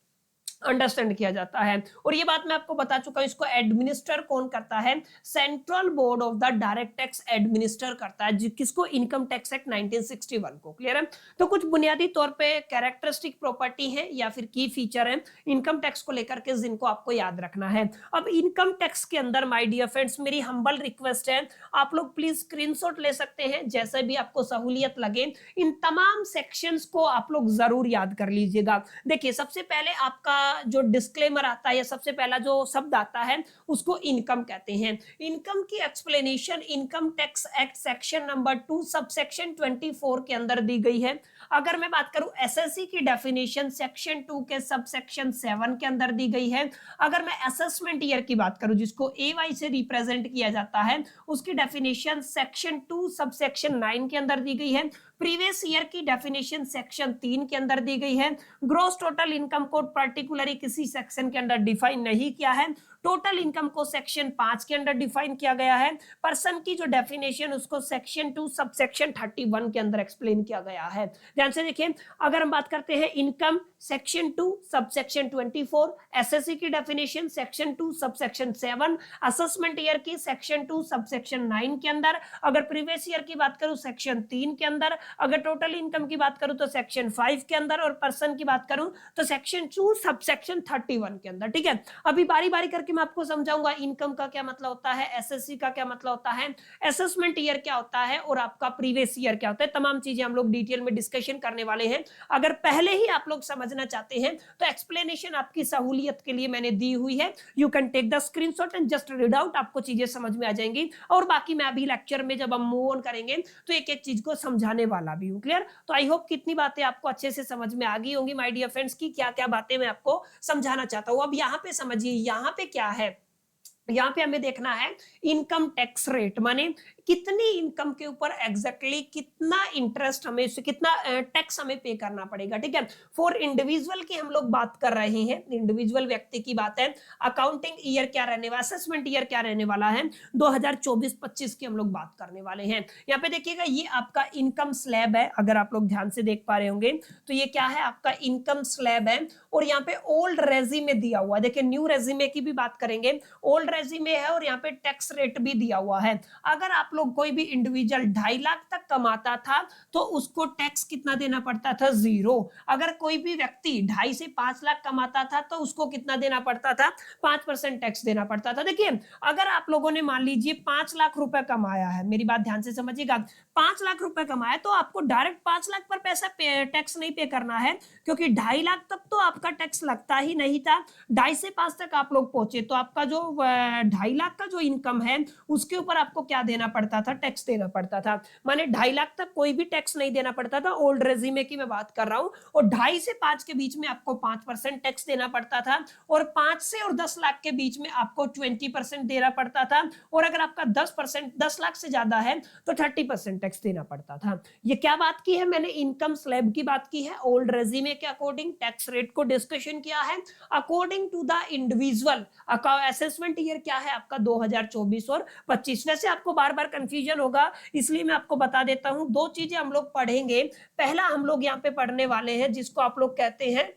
अंडरस्टैंड किया जाता है। और ये बात मैं आपको बता चुका हूं, इसको एडमिनिस्टर कौन करता है, central board of the direct tax administer करता है, किसको, इनकम टैक्स एक्ट 1961 को। क्लियर है? तो कुछ बुनियादी तौर पे कैरेक्टरिस्टिक प्रॉपर्टी है या फिर की फीचर है इनकम टैक्स को लेकर के, जिनको आपको याद रखना है। अब इनकम टैक्स के अंदर माय डियर फ्रेंड्स, मेरी हम्बल रिक्वेस्ट है, आप लोग प्लीज स्क्रीनशॉट ले सकते हैं, जैसे भी आपको सहूलियत लगे। इन तमाम सेक्शंस को आप लोग जरूर याद कर लीजिएगा। देखिए, सबसे पहले आपका जो डिस्क्लेमर आता है, या सबसे पहला जो शब्द आता है उसको इनकम कहते हैं। इनकम की explanation income tax act section number 2 sub section 24 के अंदर दी गई है। अगर मैं बात करूं एसएससी की डेफिनेशन सेक्शन 2 के सब सेक्शन 7 के अंदर दी गई है। अगर मैं असेसमेंट ईयर की बात करूं, जिसको एवाई से रिप्रेजेंट किया जाता है, उसकी डेफिनेशन सेक्शन 2 सब सेक्शन 9 के अंदर दी गई है। प्रीवियस ईयर की डेफिनेशन सेक्शन 3 के अंदर दी गई है। ग्रॉस टोटल इनकम को पर्टिकुलरली किसी सेक्शन के अंदर डिफाइन नहीं किया है। टोटल इनकम को सेक्शन 5 के अंदर डिफाइन किया गया है। पर्सन की जो डेफिनेशन उसको सेक्शन 2 सब सेक्शन 31 के अंदर एक्सप्लेन किया गया है। ध्यान से देखिए, अगर हम बात करते हैं income section 2 sub section 24, assessee की definition section 2 sub section 7, assessment year की सेक्शन 2 सब सेक्शन 9 के अंदर, अगर प्रीवियस ईयर की बात करूं सेक्शन 3 के अंदर, अगर टोटल इनकम की बात करूं तो सेक्शन 5 के अंदर, और पर्सन की बात करूं तो सेक्शन 2 सब सेक्शन 31 के अंदर। ठीक है, अभी बारी बारी करके मैं आपको समझाऊंगा इनकम का क्या मतलब होता है, एसएससी का क्या मतलब होता है, असेसमेंट ईयर क्या होता है, और आपका प्रीवियस ईयर क्या होता है। तमाम चीजें हम लोग डिटेल में डिस्कशन करने वाले हैं। अगर पहले ही आप लोग समझना चाहते हैं तो एक्सप्लेनेशन आपकी सहूलियत के लिए मैंने दी हुई है, you can take the screenshot and just read out, आपको चीजें समझ में आ जाएंगी। और बाकी मैं अभी लेक्चर में जब हम मूव ऑन करेंगे तो एक एक चीज को समझाने वाला भी हूं। क्लियर? तो आई होप कितनी बातें आपको अच्छे से समझ में आ गई होंगी माय डियर फ्रेंड्स, की क्या क्या बातें मैं आपको समझाना चाहता हूं। अब यहाँ पे समझिए, यहाँ पे क्या है, यहाँ पे हमें देखना है इनकम टैक्स रेट, माने कितनी इनकम के ऊपर एग्जैक्टली कितना इंटरेस्ट हमें, कितना टैक्स हमें पे करना पड़ेगा। ठीक है, फॉर इंडिविजुअल की हम लोग बात कर रहे हैं, इंडिविजुअल व्यक्ति की बात है। अकाउंटिंग ईयर क्या रहने वाला, असेसमेंट ईयर क्या रहने वाला है, 2024-25 की हम लोग बात करने वाले हैं। यहाँ पे देखिएगा, ये आपका इनकम स्लैब है, अगर आप लोग ध्यान से देख पा रहे होंगे तो ये क्या है, आपका इनकम स्लैब है। और यहाँ पे ओल्ड रेजिमे दिया हुआ, देखिए न्यू रेजिमे की भी बात करेंगे। ओल्ड रेज्यूमे है और यहाँ पे टैक्स रेट भी दिया हुआ है। अगर आप लोग कोई भी इंडिविजुअल 2.5 लाख तक कमाता था तो उसको टैक्स कितना देना पड़ता था, 0। अगर कोई भी व्यक्ति 2.5 से 5 लाख कमाता था तो उसको कितना देना पड़ता था, 5% टैक्स देना पड़ता था। देखिए अगर आप लोगों ने मान लीजिए 5 लाख रुपए कमाया है, मेरी बात ध्यान से समझिएगा, 5 लाख रुपए कमाया तो आपको डायरेक्ट 5 लाख पर पैसा टैक्स नहीं पे करना है, क्योंकि 2.5 लाख तक तो आपका टैक्स लगता ही नहीं था। 2.5 से 5 तक आप लोग पहुंचे तो आपका जो 2.5 लाख का जो इनकम है उसके ऊपर आपको क्या देना पड़ता था, टैक्स देना पड़ता था। माने 2.5 लाख तक कोई भी टैक्स नहीं देना पड़ता था, ओल्ड रेज्यूमे की मैं बात कर रहा हूं। और 2.5 से 5 के बीच में आपको 5% टैक्स देना पड़ता था, और 5 से और 10 लाख के बीच में आपको 20% देना पड़ता था, और अगर आपका 10% 10 लाख से ज्यादा है तो 30% टैक्स देना पड़ता था। ये क्या बात की है मैंने, इनकम स्लैब की बात की है। ओल्ड रेज्यूमे के अकॉर्डिंग टैक्स रेट को डिस्कशन किया है according to the individual. Assessment year क्या है आपका, 2024 और 25। वैसे आपको बार बार कंफ्यूजन होगा, इसलिए मैं आपको बता देता हूं। दो चीजें हम लोग पढ़ेंगे। पहला हम लोग यहाँ पे पढ़ने वाले हैं जिसको आप लोग कहते हैं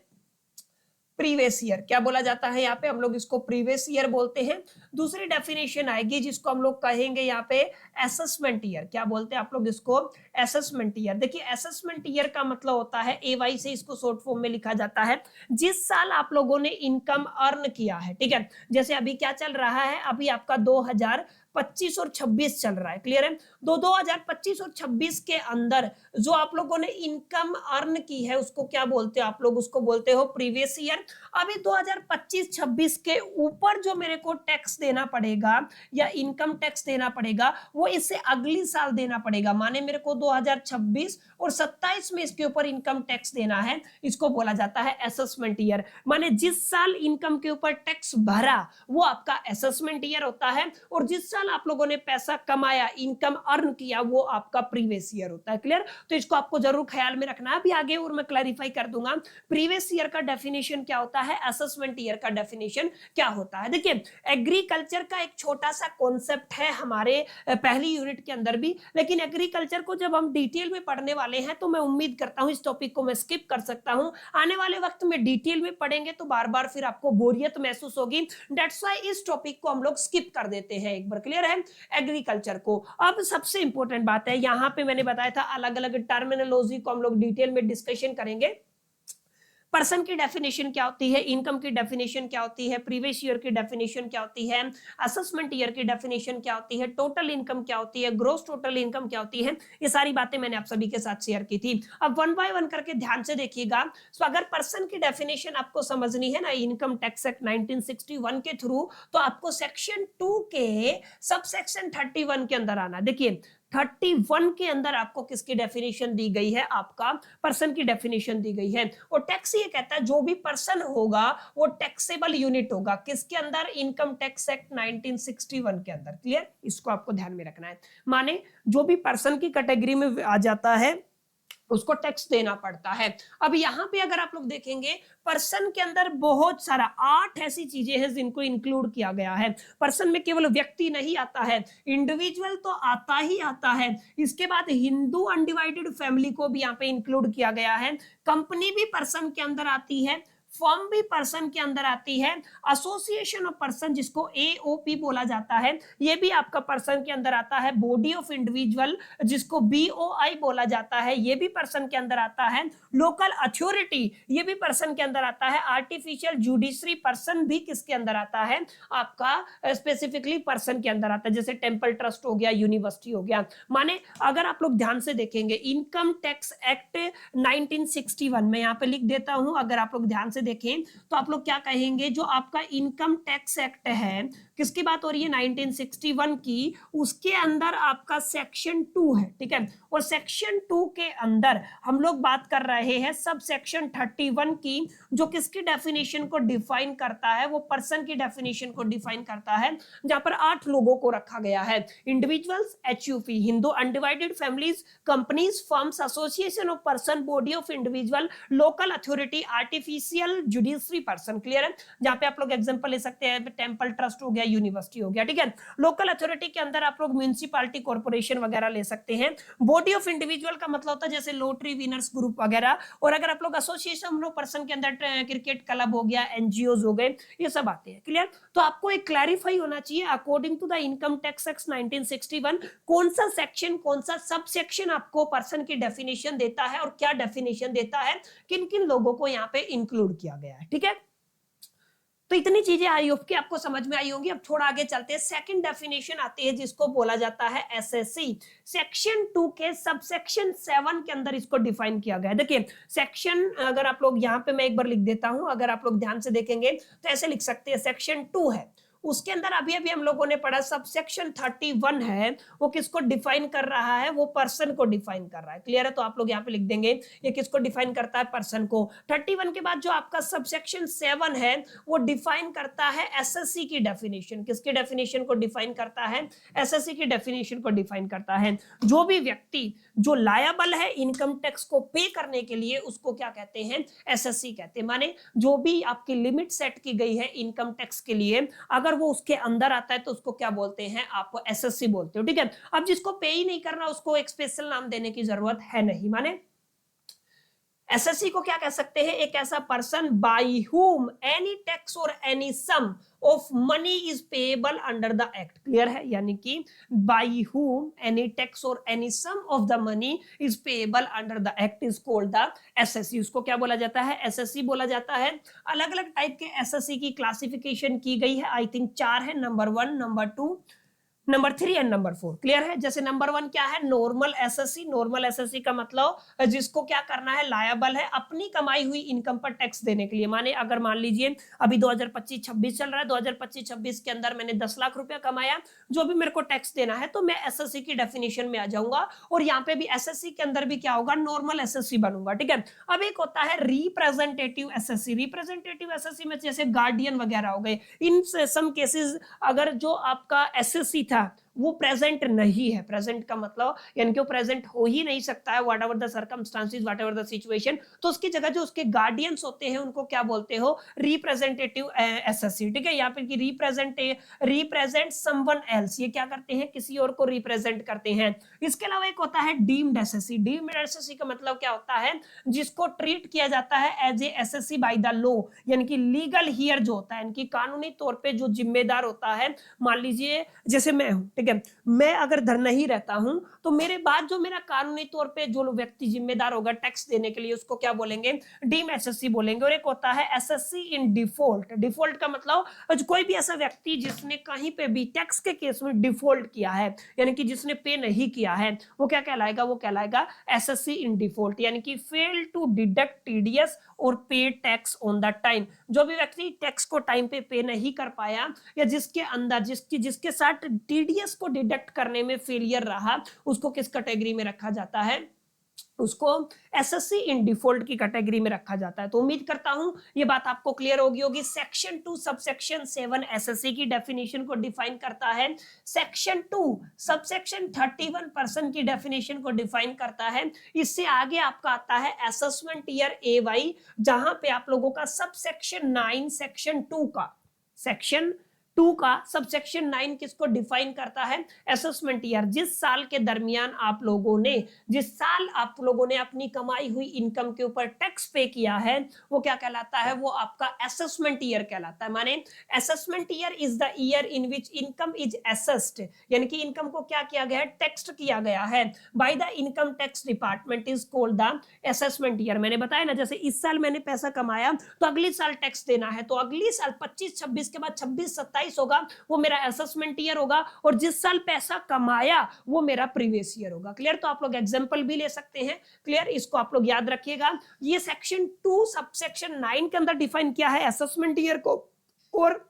प्रीवियस ईयर। क्या बोला जाता है यहाँ पे, हम लोग इसको प्रीवियस ईयर बोलते हैं। दूसरी डेफिनेशन आएगी जिसको हम लोग कहेंगे यहाँ पे असेसमेंट ईयर। क्या बोलते हैं आप लोग इसको, असेसमेंट ईयर। देखिए असेसमेंट ईयर का मतलब होता है, AY से इसको शॉर्ट फॉर्म में लिखा जाता है, जिस साल आप लोगों ने इनकम अर्न किया है। ठीक है, जैसे अभी क्या चल रहा है, अभी आपका 2025 और 26 चल रहा है, क्लियर है। 2025 और 26 के अंदर जो आप लोगों ने इनकम अर्न की है उसको क्या बोलते हो आप लोग, उसको बोलते हो प्रीवियस ईयर। अभी 2025-26 के ऊपर जो मेरे को टैक्स देना पड़ेगा या इनकम टैक्स देना पड़ेगा वो इससे अगली साल देना पड़ेगा। माने मेरे को 2026 और 27 में इसके ऊपर इनकम टैक्स देना है, इसको बोला जाता है असेसमेंट ईयर। माने जिस साल इनकम के ऊपर टैक्स भरा वो आपका असेसमेंट ईयर होता है, और जिस साल आप लोगों ने पैसा कमाया, इनकम अर्न किया, वो आपका प्रीवियस ईयर होता है, क्लियर। तो इसको आपको जरूर ख्याल में रखना है, अभी आगे और मैं क्लैरिफाई कर दूंगा प्रीवियस ईयर का डेफिनेशन क्या होता है, असेसमेंट ईयर का डेफिनेशन क्या होता है। देखिए एग्रीकल्चर का एक छोटा सा कॉन्सेप्ट है हमारे पहली यूनिट के अंदर भी, लेकिन एग्रीकल्चर को जब हम डिटेल में पढ़ने वाले हैं तो मैं उम्मीद करता हूं इस टॉपिक को मैं स्किप कर सकता हूं। आने वाले वक्त में डिटेल में पढ़ेंगे तो बार बार फिर आपको बोरियत महसूस होगी, दैट्स व्हाई इस टॉपिक को हम लोग स्किप कर देते हैं एक बार, क्लियर है एग्रीकल्चर को। अब सबसे इंपॉर्टेंट बात है, यहां पे मैंने बताया था अलग अलग टर्मिनोलॉजी को हम लोग डिटेल में डिस्कशन करेंगे। पर्सन की डेफिनेशन क्या होती है, इनकम की डेफिनेशन क्या होती है, प्रीवियस ईयर की डेफिनेशन क्या होती है, असेसमेंट ईयर की डेफिनेशन क्या होती है, टोटल इनकम क्या होती है, ग्रोस टोटल इनकम क्या होती है, ये सारी बातें मैंने आप सभी के साथ शेयर की थी। अब वन बाय वन करके ध्यान से देखिएगा। तो अगर पर्सन की डेफिनेशन आपको समझनी है ना इनकम टैक्स एक्ट 1961 के थ्रू, तो आपको सेक्शन 2 के सब सेक्शन 31 के अंदर आना। देखिए 31 के अंदर आपको किसकी डेफिनेशन दी गई है, आपका पर्सन की डेफिनेशन दी गई है। और टैक्स ये कहता है जो भी पर्सन होगा वो टैक्सेबल यूनिट होगा, किसके अंदर, इनकम टैक्स एक्ट 1961 के अंदर, क्लियर। इसको आपको ध्यान में रखना है, माने जो भी पर्सन की कैटेगरी में आ जाता है उसको टैक्स देना पड़ता है। अब यहां पे अगर आप लोग देखेंगे पर्सन के अंदर बहुत सारा 8 ऐसी चीजें हैं जिनको इंक्लूड किया गया है। पर्सन में केवल व्यक्ति नहीं आता है, इंडिविजुअल तो आता ही आता है, इसके बाद हिंदू अनडिवाइडेड फैमिली को भी यहाँ पे इंक्लूड किया गया है, कंपनी भी पर्सन के अंदर आती है, फर्म भी पर्सन के अंदर आती है, एसोसिएशन ऑफ पर्सन जिसको AOP बोला जाता है ये भी आपका पर्सन के अंदर आता है, बॉडी ऑफ इंडिविजुअल जिसको BOI बोला जाता है ये भी पर्सन के अंदर आता है, लोकल अथॉरिटी ये भी पर्सन के अंदर आता है, आर्टिफिशियल जुडिशरी पर्सन भी किसके अंदर आता है, आपका स्पेसिफिकली पर्सन के अंदर आता है, जैसे टेम्पल ट्रस्ट हो गया, यूनिवर्सिटी हो गया। माने अगर आप लोग ध्यान से देखेंगे इनकम टैक्स एक्ट 1961 में यहाँ पे लिख देता हूं, अगर आप लोग ध्यान से देखें तो आप लोग क्या कहेंगे, जो आपका इनकम टैक्स एक्ट है किसकी बात हो रही है, 1961 की, उसके अंदर आपका सेक्शन 2 है, ठीक है। और सेक्शन 2 के अंदर हम लोग बात कर रहे हैं सब सेक्शन 31 की, जो किसकी डेफिनेशन को डिफाइन करता है, वो पर्सन की डेफिनेशन को डिफाइन करता है, जहां पर 8 लोगों को रखा गया है, individuals, HUP Hindu undivided families, companies, firms, association of person, body of individual, local authority, artificial local judiciary person, clear है, जहां पे आप लोग एग्जांपल ले सकते हैं, टेंपल ट्रस्ट हो गया, यूनिवर्सिटी हो गया, ठीक है। लोकल अथॉरिटी के अंदर आप लोग म्युनिसिपैलिटी, कॉर्पोरेशन वगैरह ले सकते हैं। बॉडी ऑफ इंडिविजुअल का मतलब होता है जैसे लॉटरी विनर्स ग्रुप वगैरह, और अगर आप लोग एसोसिएशन ऑफ पर्सन के अंदर क्रिकेट क्लब हो गया, एनजीओज हो गए, ये सब आते हैं, क्लियर। तो आपको एक क्लैरिफाई होना चाहिए according to the income tax act 1961 कौन सा सेक्शन, कौन सा सब सेक्शन आपको पर्सन की डेफिनेशन देता है और क्या डेफिनेशन देता है, किन किन लोगों को यहाँ पे इंक्लूड किया गया है, ठीक है। तो इतनी चीजें आई होप कि आपको समझ में आई होंगी। अब थोड़ा आगे चलते हैं, सेकंड डेफिनेशन आती है जिसको बोला जाता है एसएससी। सेक्शन 2 के सबसेक्शन 7 के अंदर इसको डिफाइन किया गया है। देखिए सेक्शन, अगर आप लोग यहाँ पे मैं एक बार लिख देता हूं, अगर आप लोग ध्यान से देखेंगे तो ऐसे लिख सकते हैं, सेक्शन 2 है, उसके अंदर अभी अभी हम लोगों ने पढ़ा सबसेक्शन 31 है, वो किसको डिफाइन कर रहा है, वो पर्सन को डिफाइन कर रहा है, क्लियर है। तो आप लोग यहाँ पे लिख देंगे ये किसको डिफाइन करता है, पर्सन को। 31 के बाद जो आपका सबसेक्शन 7 है वो डिफाइन करता है एसएससी की डेफिनेशन। किसकी डेफिनेशन को डिफाइन करता है, एसएससी की डेफिनेशन को डिफाइन करता है। जो भी व्यक्ति जो लायबल है इनकम टैक्स को पे करने के लिए, उसको क्या कहते हैं, एसएससी कहते हैं। माने जो भी आपकी लिमिट सेट की गई है इनकम टैक्स के लिए, अगर वो उसके अंदर आता है तो उसको क्या बोलते हैं, आप एसएससी बोलते हो, ठीक है। अब जिसको पे ही नहीं करना उसको एक स्पेशल नाम देने की जरूरत है नहीं। माने एसएससी को क्या कह सकते हैं, एक ऐसा person by whom any tax और any sum of money is payable under the act, clear है। यानी कि बाय हुम एनी टैक्स और any sum of the money is payable under the act is called the assessee. उसको क्या बोला जाता है, एसएससी बोला जाता है। अलग अलग टाइप के एसएससी की क्लासिफिकेशन की गई है, आई थिंक 4 है, number 1, number 2, number 3 and number 4, clear है। जैसे नंबर 1 क्या है, नॉर्मल एसएससी। नॉर्मल एसएससी का मतलब जिसको क्या करना है, लायबल है अपनी कमाई हुई इनकम पर टैक्स देने के लिए। माने अगर मान लीजिए अभी 2025-26 चल रहा है, 2025-26 के अंदर मैंने 10 लाख रुपया कमाया, जो भी मेरे को टैक्स देना है, तो मैं एसएससी की डेफिनेशन में आ जाऊंगा, और यहाँ पे भी एसएससी के अंदर भी क्या होगा, नॉर्मल एसएससी बनूंगा, ठीक है। अब एक होता है रिप्रेजेंटेटिव एसएससी। रिप्रेजेंटेटिव एसएससी में जैसे गार्डियन वगैरह हो गए, इन सम केसेस अगर जो आपका एसएससी था वो प्रेजेंट नहीं है, प्रेजेंट का मतलब यानी कि वो प्रेजेंट हो ही नहीं सकता है, what ever the circumstances, what ever the situation, तो उसकी जगह जो उसके गार्डियंस होते हैं उनको क्या बोलते हो, रिप्रेजेंटेटिव एसएससी, ठीक है। यहाँ पे कि रिप्रेजेंट समवन एल्स, ये क्या करते हैं, किसी और को रिप्रेजेंट करते हैं। इसके अलावा एक होता है डीम्ड एसएससी। डीम्ड एसएससी का मतलब क्या होता है, जिसको ट्रीट किया जाता है as a SSC by the law, यानी कि लीगल हियर जो होता है, यानी कि कानूनी तौर पे जो जिम्मेदार होता है। मान लीजिए जैसे मैं हूं, ठीक है, मैं अगर घर नहीं रहता हूं तो मेरे बाद जो मेरा कानूनी तौर पे जो व्यक्ति जिम्मेदार होगा टैक्स देने के लिए, उसको क्या बोलेंगे, डीम एसएससी बोलेंगे। और एक होता है एसएससी इन डिफॉल्ट। डिफॉल्ट का मतलब कोई भी ऐसा व्यक्ति जिसने कहीं पे भी टैक्स के केस में डिफॉल्ट किया है, यानी कि जिसने पे नहीं किया है, वो क्या कहलाएगा, वो कहलाएगा एसएससी इन डिफॉल्ट, यानी कि फेल टू डिडक्ट टीडीएस और पे टैक्स ऑन द टाइम। जो भी व्यक्ति टैक्स को टाइम पे नहीं कर पाया, या जिसके अंदर जिसके साथ टीडीएस को डिडक्ट करने में फेलियर रहा, उसको किस कैटेगरी में रखा जाता है, उसको एसएससी इन डिफॉल्ट की कैटेगरी में रखा जाता है। तो उम्मीद करता हूं ये बात आपको क्लियर होगी। सेक्शन 2 सबसेक्शन 7 एसएससी की डेफिनेशन को डिफाइन करता है। सेक्शन 2 सबसेक्शन 31 पर्सन की डेफिनेशन को डिफाइन करता है। इससे आगे आपका आता है असेसमेंट ईयर एवाई, जहां पे आप लोगों का सबसेक्शन 9 सेक्शन 2 का, सेक्शन 2 का सबसेक्शन 9 किसको डिफाइन करता है, असेसमेंट ईयर। जिस साल के दरमियान आप लोगों ने, जिस साल आप लोगों ने अपनी कमाई हुई इनकम के ऊपर टैक्स पे किया है, वो क्या कहलाता है, वो आपका असेसमेंट ईयर कहलाता है। माने assessment year is the year in which income is assessed, यानी कि इनकम को क्या किया गया है, टैक्स किया गया है by the income tax department, is called the assessment year. मैंने बताया ना, जैसे इस साल मैंने पैसा कमाया तो अगले साल टैक्स देना है, तो अगले साल 25-26 के बाद 26-27 होगा, वो मेरा असेसमेंट ईयर होगा, और जिस साल पैसा कमाया वो मेरा प्रीवियस ईयर होगा। क्लियर। तो आप लोग एग्जांपल भी ले सकते हैं, क्लियर, इसको आप लोग याद रखिएगा। ये सेक्शन 2 सबसेक्शन 9 के अंदर डिफाइन किया है असेसमेंट ईयर को, और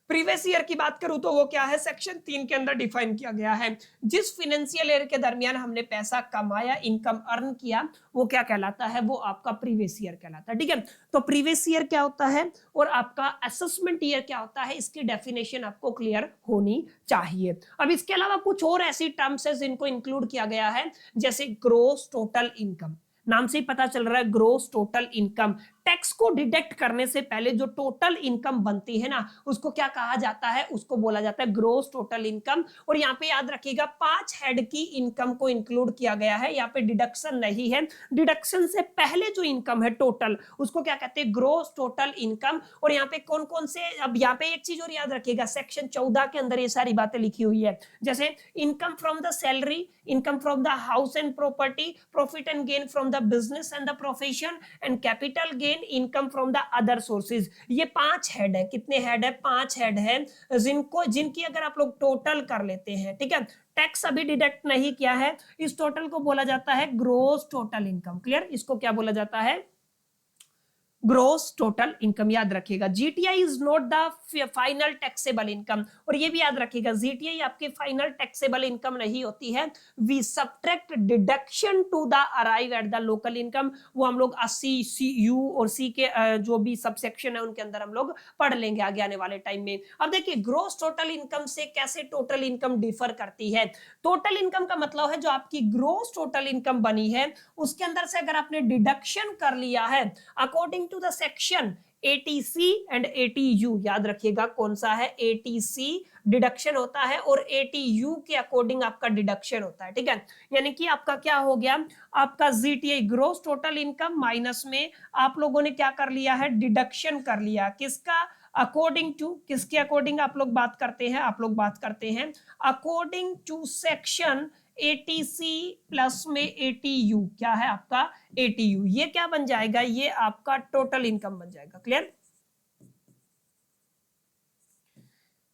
प्रीवियस ईयर की बात करूं तो वो क्या है, सेक्शन 3 के अंदर डिफाइन किया गया है। जिस फाइनेंशियल ईयर के दरमियान हमने पैसा कमाया, इनकम अर्न किया, वो क्या कहलाता है, वो आपका प्रीवियस ईयर कहलाता है, ठीक है। तो प्रीवियस ईयर क्या होता है और आपका असेसमेंट ईयर क्या होता है, इसकी डेफिनेशन आपको क्लियर होनी चाहिए। अब इसके अलावा कुछ और ऐसी टर्म्स है जिनको इंक्लूड किया गया है, जैसे ग्रोस टोटल इनकम। नाम से ही पता चल रहा है, ग्रोस टोटल इनकम। टैक्स को डिडक्ट करने से पहले जो टोटल इनकम बनती है ना, उसको क्या कहा जाता है, उसको बोला जाता है ग्रोस टोटल इनकम। और यहाँ पे याद रखिएगा 5 हेड की इनकम को इंक्लूड किया गया है, यहाँ पे डिडक्शन नहीं है। डिडक्शन से पहले जो इनकम है टोटल, उसको क्या कहते हैं, ग्रोस टोटल इनकम। और यहाँ पे कौन कौन से, अब यहाँ पे एक चीज और याद रखिएगा, सेक्शन 14 के अंदर ये सारी बातें लिखी हुई है, जैसे income from the salary, income from the house and property, profit and gain from the business and the profession and capital gain, income from the other sources. ये 5 हेड है। कितने हेड है, 5 हेड है, जिनकी अगर आप लोग टोटल कर लेते हैं, ठीक है, टैक्स अभी डिडक्ट नहीं किया है, इस टोटल को बोला जाता है ग्रोस टोटल इनकम। क्लियर, इसको क्या बोला जाता है, ग्रोस टोटल इनकम। याद रखिएगा GTI is not the final taxable income, और ये भी याद रखिएगा जीटीआई आपकी फाइनल टैक्सेबल इनकम नहीं होती है। We subtract deduction to the arrive at the local income, वो हम लोग 80 सी यू और सी के जो भी सबसेक्शन है उनके अंदर हम लोग पढ़ लेंगे आगे आने वाले टाइम में। अब देखिए ग्रोस टोटल इनकम से कैसे टोटल इनकम डिफर करती है। टोटल इनकम का मतलब है जो आपकी ग्रोस टोटल इनकम बनी है उसके अंदर से अगर आपने डिडक्शन कर लिया है according to the section ATC and ATU, याद रखिएगा कौन सा है, ATC डिडक्शन होता है और ATU के अकॉर्डिंग आपका डिडक्शन होता है, ठीक है। यानी कि आपका क्या हो गया, आपका GTI gross total income minus में आप लोगों ने क्या कर लिया है, डिडक्शन कर लिया, किसका, अकॉर्डिंग टू, किसके अकॉर्डिंग आप लोग बात करते हैं, आप लोग बात करते हैं according to section ATC plus में ATU, क्या है आपका ATU, ये क्या बन जाएगा, ये आपका टोटल इनकम बन जाएगा। क्लियर,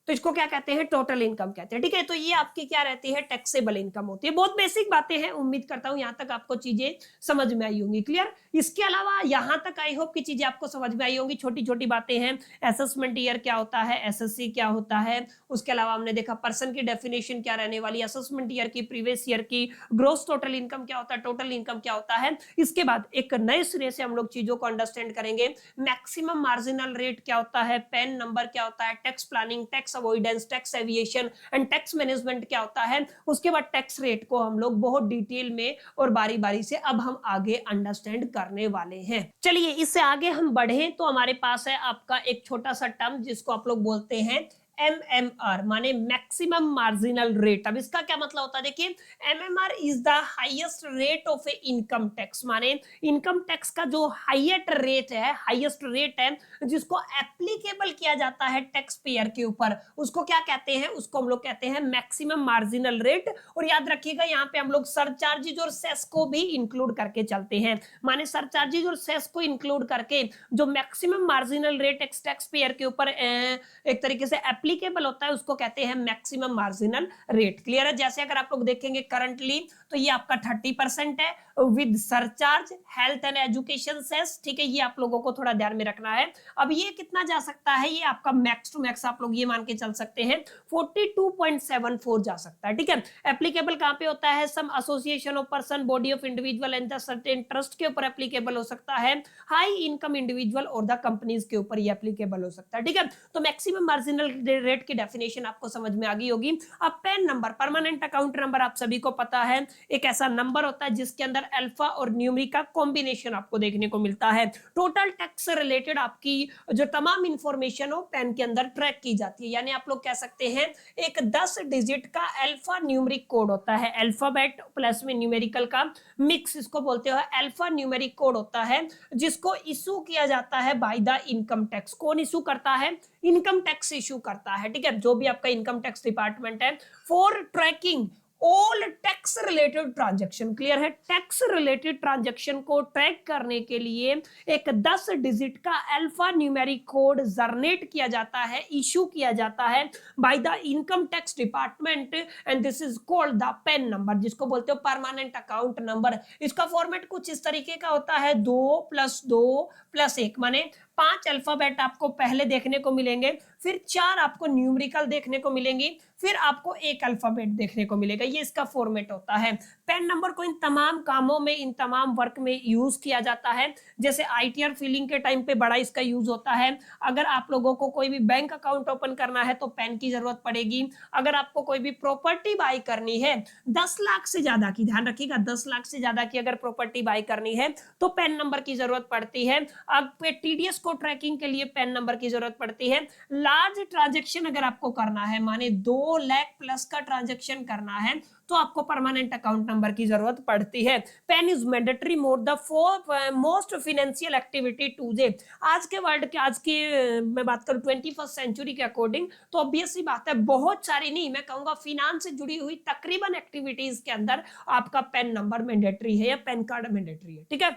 तो इसको क्या कहते हैं, टोटल इनकम कहते हैं, ठीक है। तो ये आपकी क्या रहती है, टैक्सेबल इनकम होती है। बहुत बेसिक बातें हैं, उम्मीद करता हूं यहां तक आपको चीजें समझ में आई होंगी। क्लियर, इसके अलावा यहां तक आई होप की चीजें आपको समझ में आई होंगी। छोटी छोटी बातें हैं, असेसमेंट ईयर क्या होता है, SSC क्या होता है, उसके अलावा हमने देखा पर्सन की डेफिनेशन क्या रहने वाली, असेसमेंट ईयर की, प्रीवियस ईयर की, ग्रोस टोटल इनकम क्या होता है, टोटल इनकम क्या होता है। इसके बाद एक नए सिरे से हम लोग चीजों को अंडरस्टैंड करेंगे। मैक्सिमम मार्जिनल रेट क्या होता है, पैन नंबर क्या होता है, tax planning, tax avoidance, tax aviation and tax management क्या होता है। उसके बाद टैक्स रेट को हम लोग बहुत डिटेल में और बारी बारी से अब हम आगे अंडरस्टैंड करने वाले हैं। चलिए इससे आगे हम बढ़े तो हमारे पास है आपका एक छोटा सा टर्म जिसको आप लोग बोलते हैं MMR, माने मैक्सिमम मार्जिनल रेट। अब इसका क्या मतलब होता है, देखिए MMR is the highest rate of A income tax, माने इनकम टैक्स का जो हाईएस्ट रेट है जिसको एप्लीकेबल किया जाता है टैक्स पेयर के ऊपर, उसको क्या कहते हैं, उसको हम लोग कहते हैं मैक्सिमम मार्जिनल रेट। और याद रखिएगा यहाँ पे हम लोग सरचार्जेज और सेस को भी इंक्लूड करके चलते हैं, माने सरचार्जेज और सेस को इंक्लूड करके जो maximum marginal rate tax payer के ऊपर एक तरीके से एप्लीकेबल होता है उसको कहते हैं मैक्सिमम मार्जिनल रेट। क्लियर है, जैसे अगर आप लोग देखेंगे करंटली तो ये आपका 30% है with surcharge, health and education cess, ठीक है, ये आप लोगों को थोड़ा ध्यान में रखना है। अब ये कितना जा सकता है, ये आपका मैक्स टू मैक्स आप लोग ये मान के चल सकते हैं 42.74 जा सकता है, ठीक है। एप्लीकेबल कहां पे होता है, some association of person, body of individual and the certain trust के ऊपर एप्लीकेबल हो सकता है, हाई इनकम इंडिविजुअल और द कंपनीज के ऊपर ये एप्लीकेबल हो सकता है, ठीक है। तो मैक्सिमम मार्जिनल रेट की डेफिनेशन आपको समझ में आ गई होगी। अब pan number, permanent account number, आप सभी को पता है एक ऐसा नंबर होता है जिसके अंदर अल्फा और न्यूमरिक का कॉम्बिनेशन आपको देखने को मिलता है। टोटल टैक्स से रिलेटेड आपकी जो तमाम इंफॉर्मेशन हो पैन के अंदर ट्रैक की जाती है, यानी आप लोग कह सकते हैं एक 10 डिजिट का अल्फा न्यूमरिक कोड होता है, अल्फाबेट प्लस में न्यूमेरिकल का मिक्स, इसको बोलते हैं अल्फा न्यूमेरिक कोड होता है, जिसको इशू किया जाता है बाय द इनकम टैक्स। कौन इशू करता है, इनकम टैक्स इशू करता है, ठीक है, जो भी आपका इनकम टैक्स डिपार्टमेंट है, for tracking all tax related transaction. Clear है, टैक्स रिलेटेड ट्रांजैक्शन को ट्रैक करने के लिए एक 10 डिजिट का अल्फा न्यूमेरिक कोड जनरेट किया जाता है, इशू किया जाता है by the income tax department and this is called the pan number, जिसको बोलते हो परमानेंट अकाउंट नंबर। इसका फॉर्मेट कुछ इस तरीके का होता है 2+2+1, माने 5 अल्फाबेट आपको पहले देखने को मिलेंगे, फिर 4 आपको न्यूमेरिकल देखने को मिलेंगी, फिर आपको एक अल्फाबेट देखने को मिलेगा, ये इसका फॉर्मेट होता है। पैन नंबर को इन तमाम कामों में, इन तमाम वर्क में यूज किया जाता है। जैसे आईटीआर फिलिंग के टाइम पे बड़ा इसका यूज होता है। अगर आप लोगों को कोई भी बैंक अकाउंट ओपन करना है तो पैन की जरूरत पड़ेगी। अगर आपको कोई भी प्रॉपर्टी बाय करनी है 10 लाख से ज्यादा की, ध्यान रखिएगा 10 लाख से ज्यादा की अगर प्रॉपर्टी बाय करनी है तो पैन नंबर की जरूरत पड़ती है। अब टीडीएस को ट्रैकिंग के लिए पैन नंबर की जरूरत पड़ती है। लार्ज ट्रांजेक्शन अगर आपको करना है, माने 2 लाख प्लस का ट्रांजेक्शन करना है तो आपको परमानेंट अकाउंट नंबर की जरूरत पड़ती है। PAN is mandatory more the four most financial activity today. आज के वर्ल्ड के, आज की मैं बात करूं 21st सेंचुरी के अकॉर्डिंग, तो ऑब्वियस सी बात है बहुत सारी नहीं, मैं कहूंगा फिनांस से जुड़ी हुई तकरीबन एक्टिविटीज के अंदर आपका पेन नंबर मैंडेटरी है या पेन कार्ड मैंडेटरी है। ठीक है,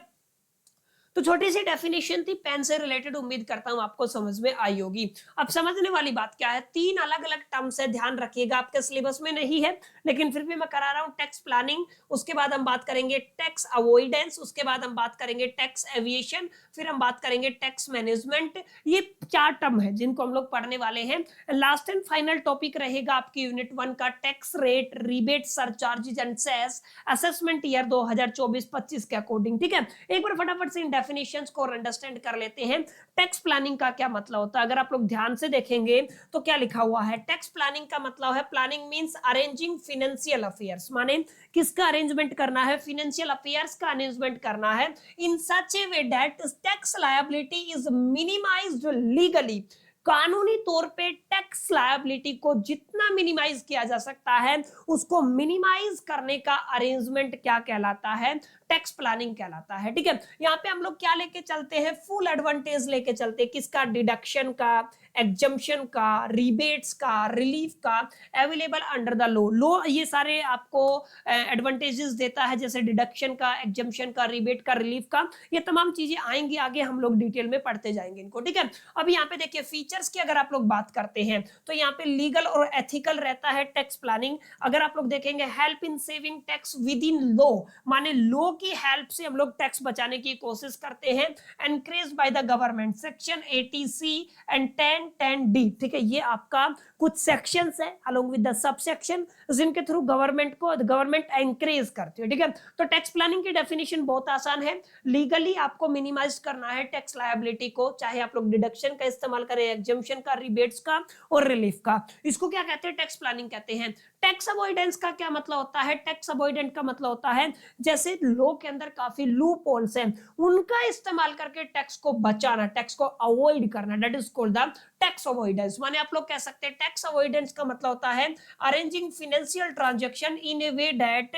तो छोटी सी डेफिनेशन थी पेन से रिलेटेड, उम्मीद करता हूं आपको समझ में आई होगी। अब समझने वाली बात क्या है, 3 अलग अलग टर्म्स है, ध्यान रखिएगा, आपके सिलेबस में नहीं है लेकिन फिर भी मैं करा रहा हूं। टैक्स प्लानिंग, उसके बाद हम बात करेंगे टैक्स अवॉइडेंस, उसके बाद हम बात करेंगे टैक्स एविएशन, फिर हम बात करेंगे टैक्स मैनेजमेंट। ये 4 टर्म है जिनको हम लोग पढ़ने वाले हैं। लास्ट एंड फाइनल टॉपिक रहेगा आपकी यूनिट 1 का tax rate, rebate, surcharges and cess, assessment year 2024-25 के अकॉर्डिंग। ठीक है, एक बार फटाफट से डेफिनेशंस को अंडरस्टैंड कर लेते हैं। टैक्स प्लानिंग का क्या मतलब होता है, अगर आप लोग ध्यान से देखेंगे तो क्या लिखा हुआ है, टैक्स प्लानिंग का मतलब है, planning means arranging financial affairs, माने किसका अरेंजमेंट करना है, फाइनेंशियल अफेयर्स का अरेंजमेंट करना है in such a way that tax liability is minimised legally. कानूनी तौर पे टैक्स लायबिलिटी को जितना मिनिमाइज किया जा सकता है उसको मिनिमाइज करने का अरेंजमेंट क्या कहलाता है, टैक्स प्लानिंग कहलाता है। ठीक है, यहाँ पे हम लोग क्या लेके चलते हैं, फुल एडवांटेज लेके चलते हैं, किसका, डिडक्शन का, एग्जम्पशन का, रिबेट्स का, रिलीफ का, अवेलेबल अंडर द लॉ। ये सारे आपको एडवांटेजेस देता है, जैसे डिडक्शन का, एग्जम्पशन का, रिबेट का, रिलीफ का, ये तमाम चीजें आएंगी आगे, हम लोग डिटेल में पढ़ते जाएंगे इनको। ठीक है, अब यहाँ पे देखिए फीचर्स की अगर आप लोग बात करते हैं तो यहाँ पे लीगल और एथिकल रहता है टैक्स प्लानिंग। अगर आप लोग देखेंगे help in saving tax with in law, माने लॉ की हेल्प से हम लोग टैक्स बचाने की कोशिश करते हैं। Encourage bye the government, section 80C and 1010D। ठीक है, ये आपका कुछ सेक्शंस है along with the sub section जिनके थ्रू गवर्नमेंट एनकरेज करती है। ठीक है, तो टैक्स प्लानिंग की डेफिनेशन बहुत आसान है, लीगली आपको मिनिमाइज करना है टैक्स लायबिलिटी को, चाहे आप लोग डिडक्शन का इस्तेमाल करें, एग्जम्पशन का, रिबेट्स का और रिलीफ का, इसको क्या कहते हैं, टैक्स प्लानिंग कहते हैं। टैक्स अवॉइडेंस का क्या मतलब होता है, टैक्स अवॉइडेंट का मतलब होता है जैसे लॉ के अंदर काफी लूप होल्स हैं, उनका इस्तेमाल करके टैक्स को बचाना, टैक्स को अवॉइड करना, that is called the tax avoidance. माने आप लोग कह सकते हैं टैक्स अवॉइडेंस का मतलब होता है arranging financial transaction in a way that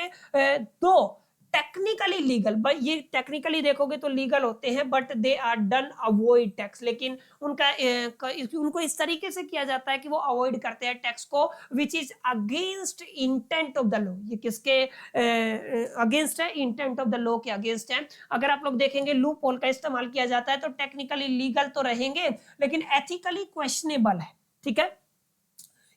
though technically legal, ये टेक्निकली देखोगे तो लीगल होते हैं but they are done avoid tax, लेकिन उनको इस तरीके से किया जाता है कि वो अवॉइड करते हैं टैक्स को, which is against intent of the law. ये किसके अगेंस्ट है, इंटेंट ऑफ द लॉ के अगेंस्ट है। अगर आप लोग देखेंगे लूप होल का इस्तेमाल किया जाता है तो टेक्निकली लीगल तो रहेंगे लेकिन एथिकली क्वेश्चनेबल है। ठीक है,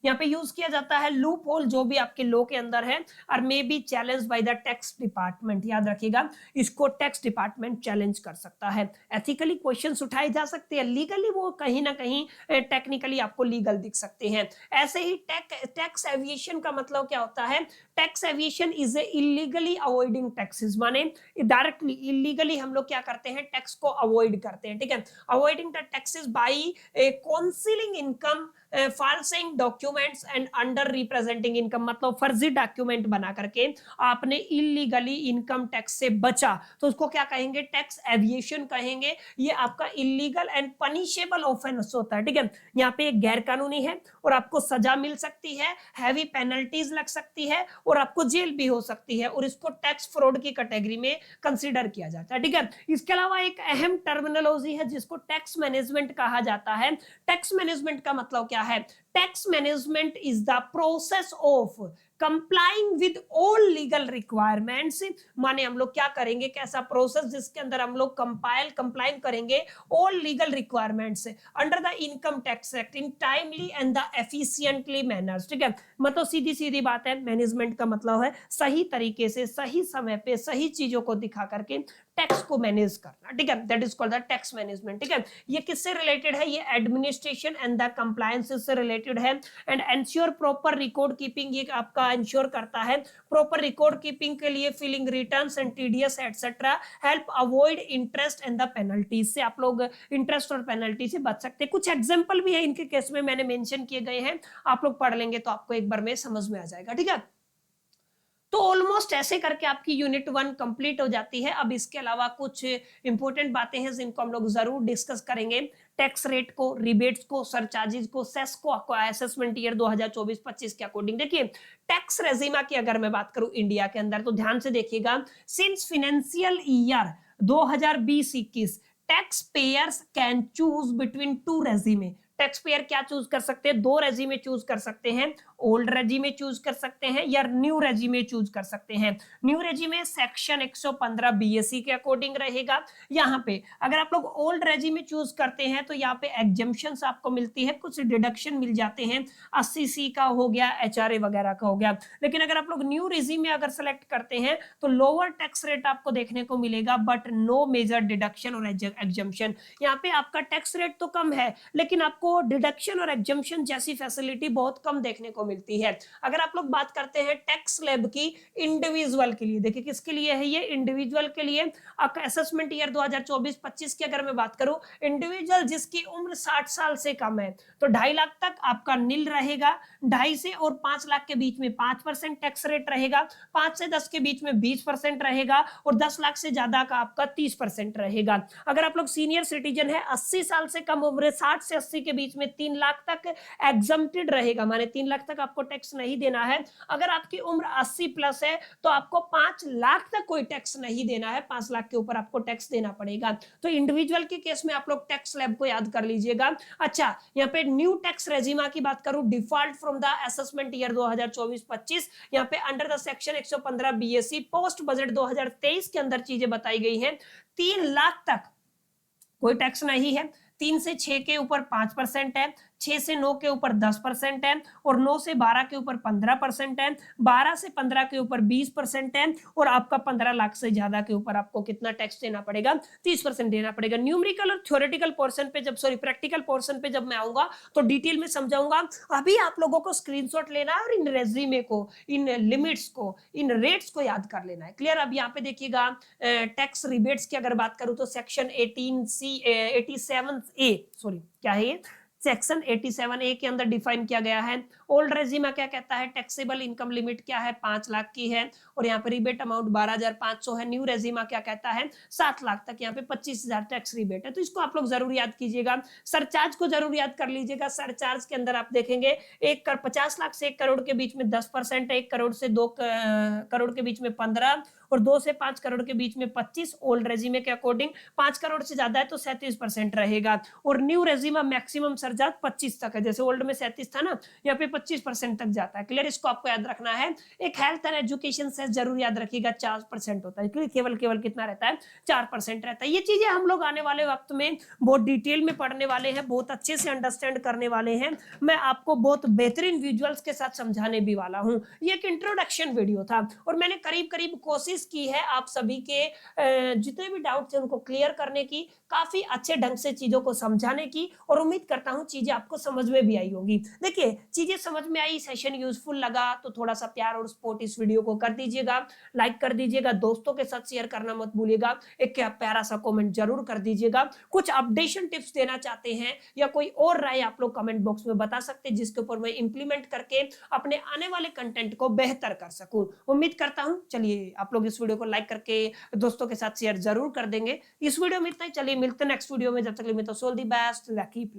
यहाँ पे यूज किया जाता है लूप होल जो भी आपके लॉ के अंदर है, और may be challenge by the tax department. याद रखिएगा, इसको टैक्स डिपार्टमेंट चैलेंज कर सकता है। एथिकली क्वेश्चंस उठाए जा सकते हैं, लीगली वो कहीं ना कहीं टेक्निकली आपको लीगल दिख सकते हैं। ऐसे ही टैक्स एविएशन का मतलब क्या होता है, tax aviation is a illegally avoiding taxes, माने डायरेक्टली इलीगली हम लोग क्या करते हैं, टैक्स को अवॉइड करते हैं। ठीक है, avoiding the taxes by concealing income, falsifying documents and underrepresenting income, मतलब फर्जी डॉक्यूमेंट बना करके आपने इलीगली इनकम टैक्स से बचा तो उसको क्या कहेंगे, टैक्स एविएशन कहेंगे। ये आपका इलीगल एंड पनिशेबल ऑफेंस होता है। ठीक है, यहाँ पे एक गैर कानूनी है और आपको सजा मिल सकती है, हैवी पेनल्टीज लग सकती है और आपको जेल भी हो सकती है, और इसको टैक्स फ्रॉड की कैटेगरी में कंसीडर किया जाता है। ठीक है, इसके अलावा एक अहम टर्मिनोलॉजी है जिसको टैक्स मैनेजमेंट कहा जाता है। टैक्स मैनेजमेंट का मतलब क्या है, tax management is the process of complying with all legal requirements, माने हम लोग क्या करेंगे, कैसा प्रोसेस जिसके अंदर हम लोग कंप्लाइन करेंगे all legal requirements under the income tax act in timely and the efficiently manners. ठीक है, मतलब सीधी सीधी बात है, मैनेजमेंट का मतलब है सही तरीके से, सही समय पे, सही चीजों को दिखा करके टैक्स को मैनेज करना, ठीक है, that is called the tax management, ठीक है। ये किससे रिलेटेड है, ये एडमिनिस्ट्रेशन एंड द कंप्लायंस से रिलेटेड है। And ensure proper record keeping, ये आपका एंश्योर करता है प्रॉपर रिकॉर्ड कीपिंग के लिए, filling returns and TDS etcetera, help avoid interest and the penalties, से आप लोग इंटरेस्ट और पेनल्टी से बच सकते हैं। कुछ एग्जांपल भी है इनके केस में मैंने मेंशन किए गए हैं, आप लोग पढ़ लेंगे तो आपको एक बार में समझ में आ जाएगा, ठीक है। तो ऑलमोस्ट ऐसे करके आपकी यूनिट 1 कंप्लीट हो जाती है। अब इसके अलावा कुछ इंपॉर्टेंट बातें हैं जिनको हम लोग जरूर डिस्कस करेंगे, टैक्स रेट को, रिबेट्स को, सरचार्जेस को, सेस को, असेसमेंट ईयर 2024-25 के अकॉर्डिंग। देखिए टैक्स रेजिमा की अगर मैं बात करूं इंडिया के अंदर, तो ध्यान से देखिएगा, since financial year 2020-21 tax payers can choose between two regime. Tax payer क्या चूज कर सकते हैं, दो रेजिमे चूज कर सकते हैं, ओल्ड रेजिमे चूज कर सकते हैं या न्यू रेजिमे चूज कर सकते हैं। न्यू रेजिमे सेक्शन 115 बीएससी के अकॉर्डिंग रहेगा। यहाँ पे अगर आप लोग ओल्ड रेजिमे चूज करते हैं तो यहाँ पे एग्जम्पशंस आपको मिलती है, कुछ डिडक्शन मिल जाते हैं, 80C का हो गया, एचआरए वगैरह का हो गया। लेकिन अगर आप लोग न्यू रेजिमे अगर सेलेक्ट करते हैं तो लोअर टैक्स रेट आपको देखने को मिलेगा, बट नो मेजर डिडक्शन और एग्जम्पशन। यहाँ पे आपका टैक्स रेट तो कम है लेकिन आपको डिडक्शन और एग्जम्पशन जैसी फैसिलिटी बहुत कम देखने को मिलती है। अगर आप लोग बात करते हैं टैक्स स्लैब की इंडिविजुअल के लिए, देखिए किसके लिए है ये, इंडिविजुअल के लिए। असेसमेंट ईयर 2024-25 की अगर मैं बात करूं, इंडिविजुअल जिसकी उम्र 60 साल से कम है तो 2.5 लाख तक आपका नील रहेगा, 2.5 से और 5 लाख के बीच में 5% टैक्स रेट रहेगा, 5 से 10 के बीच में 20% रहेगा और 10 लाख से ज्यादा का आपका 30% रहेगा। अगर आप लोग सीनियर सिटीजन है, 80 साल से कम उम्र, 60 से 80 के बीच में 3 लाख तक एग्जम्प्टेड रहेगा, माने 3 लाख तक आपको टैक्स नहीं देना है। अगर आपकी उम्र 80 प्लस है तो आपको 5 लाख तक कोई टैक्स नहीं देना है, 5 लाख के ऊपर आपको टैक्स देना पड़ेगा। तो इंडिविजुअल के केस में आप लोग टैक्स स्लैब को याद कर लीजिएगा। अच्छा, यहाँ पे न्यू टैक्स रेजिमा की बात करूं, default from the assessment year 2024-25, यहाँ पे under the section 115 BSc post budget 2023 के अंदर चीजें बताई गई हैं। 3 लाख तक कोई टैक्स नहीं है, 3 से 6 के ऊपर 5% है, 6 से 9 के ऊपर 10% है और 9 से 12 के ऊपर 15% है, 12 से 15 के ऊपर 20% है और आपका 15 लाख से ज्यादा के ऊपर आपको कितना टैक्स देना पड़ेगा, 30% देना पड़ेगा। न्यूमेरिकल और थ्योरेटिकल पोर्शन पे प्रैक्टिकल पोर्शन पे जब मैं आऊंगा तो डिटेल में समझाऊंगा। अभी आप लोगों को स्क्रीनशॉट लेना है और इन रेज्यूमे को, इन लिमिट्स को, इन रेट्स को याद कर लेना है। क्लियर। अब यहाँ पे देखिएगा टैक्स रिबेट्स की अगर बात करूं तो सेक्शन 87A, सॉरी क्या है ये, सेक्शन 87A के अंदर डिफाइन किया गया है। ओल्ड रेजिमा क्या कहता है, टैक्सेबल इनकम लिमिट क्या है, 5 लाख की है और यहाँ पे रिबेट अमाउंट 12,500 है। न्यू रेजिमा क्या कहता है, 7 लाख तक, यहाँ पे 25,000 टैक्स रिबेट है। तो इसको आप लोग जरूर याद कीजिएगा। सरचार्ज को जरूर याद कर लीजिएगा। सरचार्ज के अंदर आप देखेंगे 50 लाख से 1 करोड़ के बीच में 10% है, 1 करोड़ से 2 करोड़ के बीच में 15 और 2 से 5 करोड़ के बीच में 25। ओल्ड रेजिमे के अकॉर्डिंग 5 करोड़ से ज्यादा है तो 37% रहेगा और न्यू रेजिमा मैक्सिमम सरचार्ज 25 तक है। जैसे ओल्ड में 37 था ना, यहाँ पे 25% तक जाता है। क्लियर। इसको आपको याद रखना है। एक हेल्थ एंड एजुकेशन सेस जरूर याद रखिएगा, 4% होता है। केवल कितना रहता है, 4% रहता है। ये चीजें हम लोग आने वाले वक्त में बहुत डिटेल में पढ़ने वाले हैं, बहुत अच्छे से अंडरस्टैंड करने वाले हैं। मैं आपको बहुत बेहतरीन विजुअल्स के साथ समझाने भी वाला हूँ। ये एक इंट्रोडक्शन वीडियो था और मैंने करीब कोशिश की है आप सभी के जितने भी डाउट थे उनको क्लियर करने की, काफी अच्छे ढंग से चीजों को समझाने की, और उम्मीद करता हूं चीजें आपको समझ में भी आई होगी। देखिए चीजें समझ में आई, सेशन यूजफुल लगा तो थोड़ा सा प्यार और सपोर्ट इस वीडियो को कर दीजिएगा, लाइक कर दीजिएगा, दोस्तों के साथ शेयर करना मत भूलिएगा, एक प्यारा सा कमेंट जरूर कर दीजिएगा। कुछ अपडेशन टिप्स देना चाहते हैं या कोई और राय आप लोग कमेंट बॉक्स में बता सकते हैं, जिसके ऊपर मैं इंप्लीमेंट करके अपने आने वाले कंटेंट को बेहतर कर सकूं। उम्मीद करता हूं, चलिए आप लोग इस वीडियो को लाइक करके दोस्तों के साथ शेयर जरूर कर देंगे। इस वीडियो में इतना ही, चलिए मिलते हैं नेक्स्ट वीडियो में। जब तक के लिए तो ऑल द बेस्ट, कीप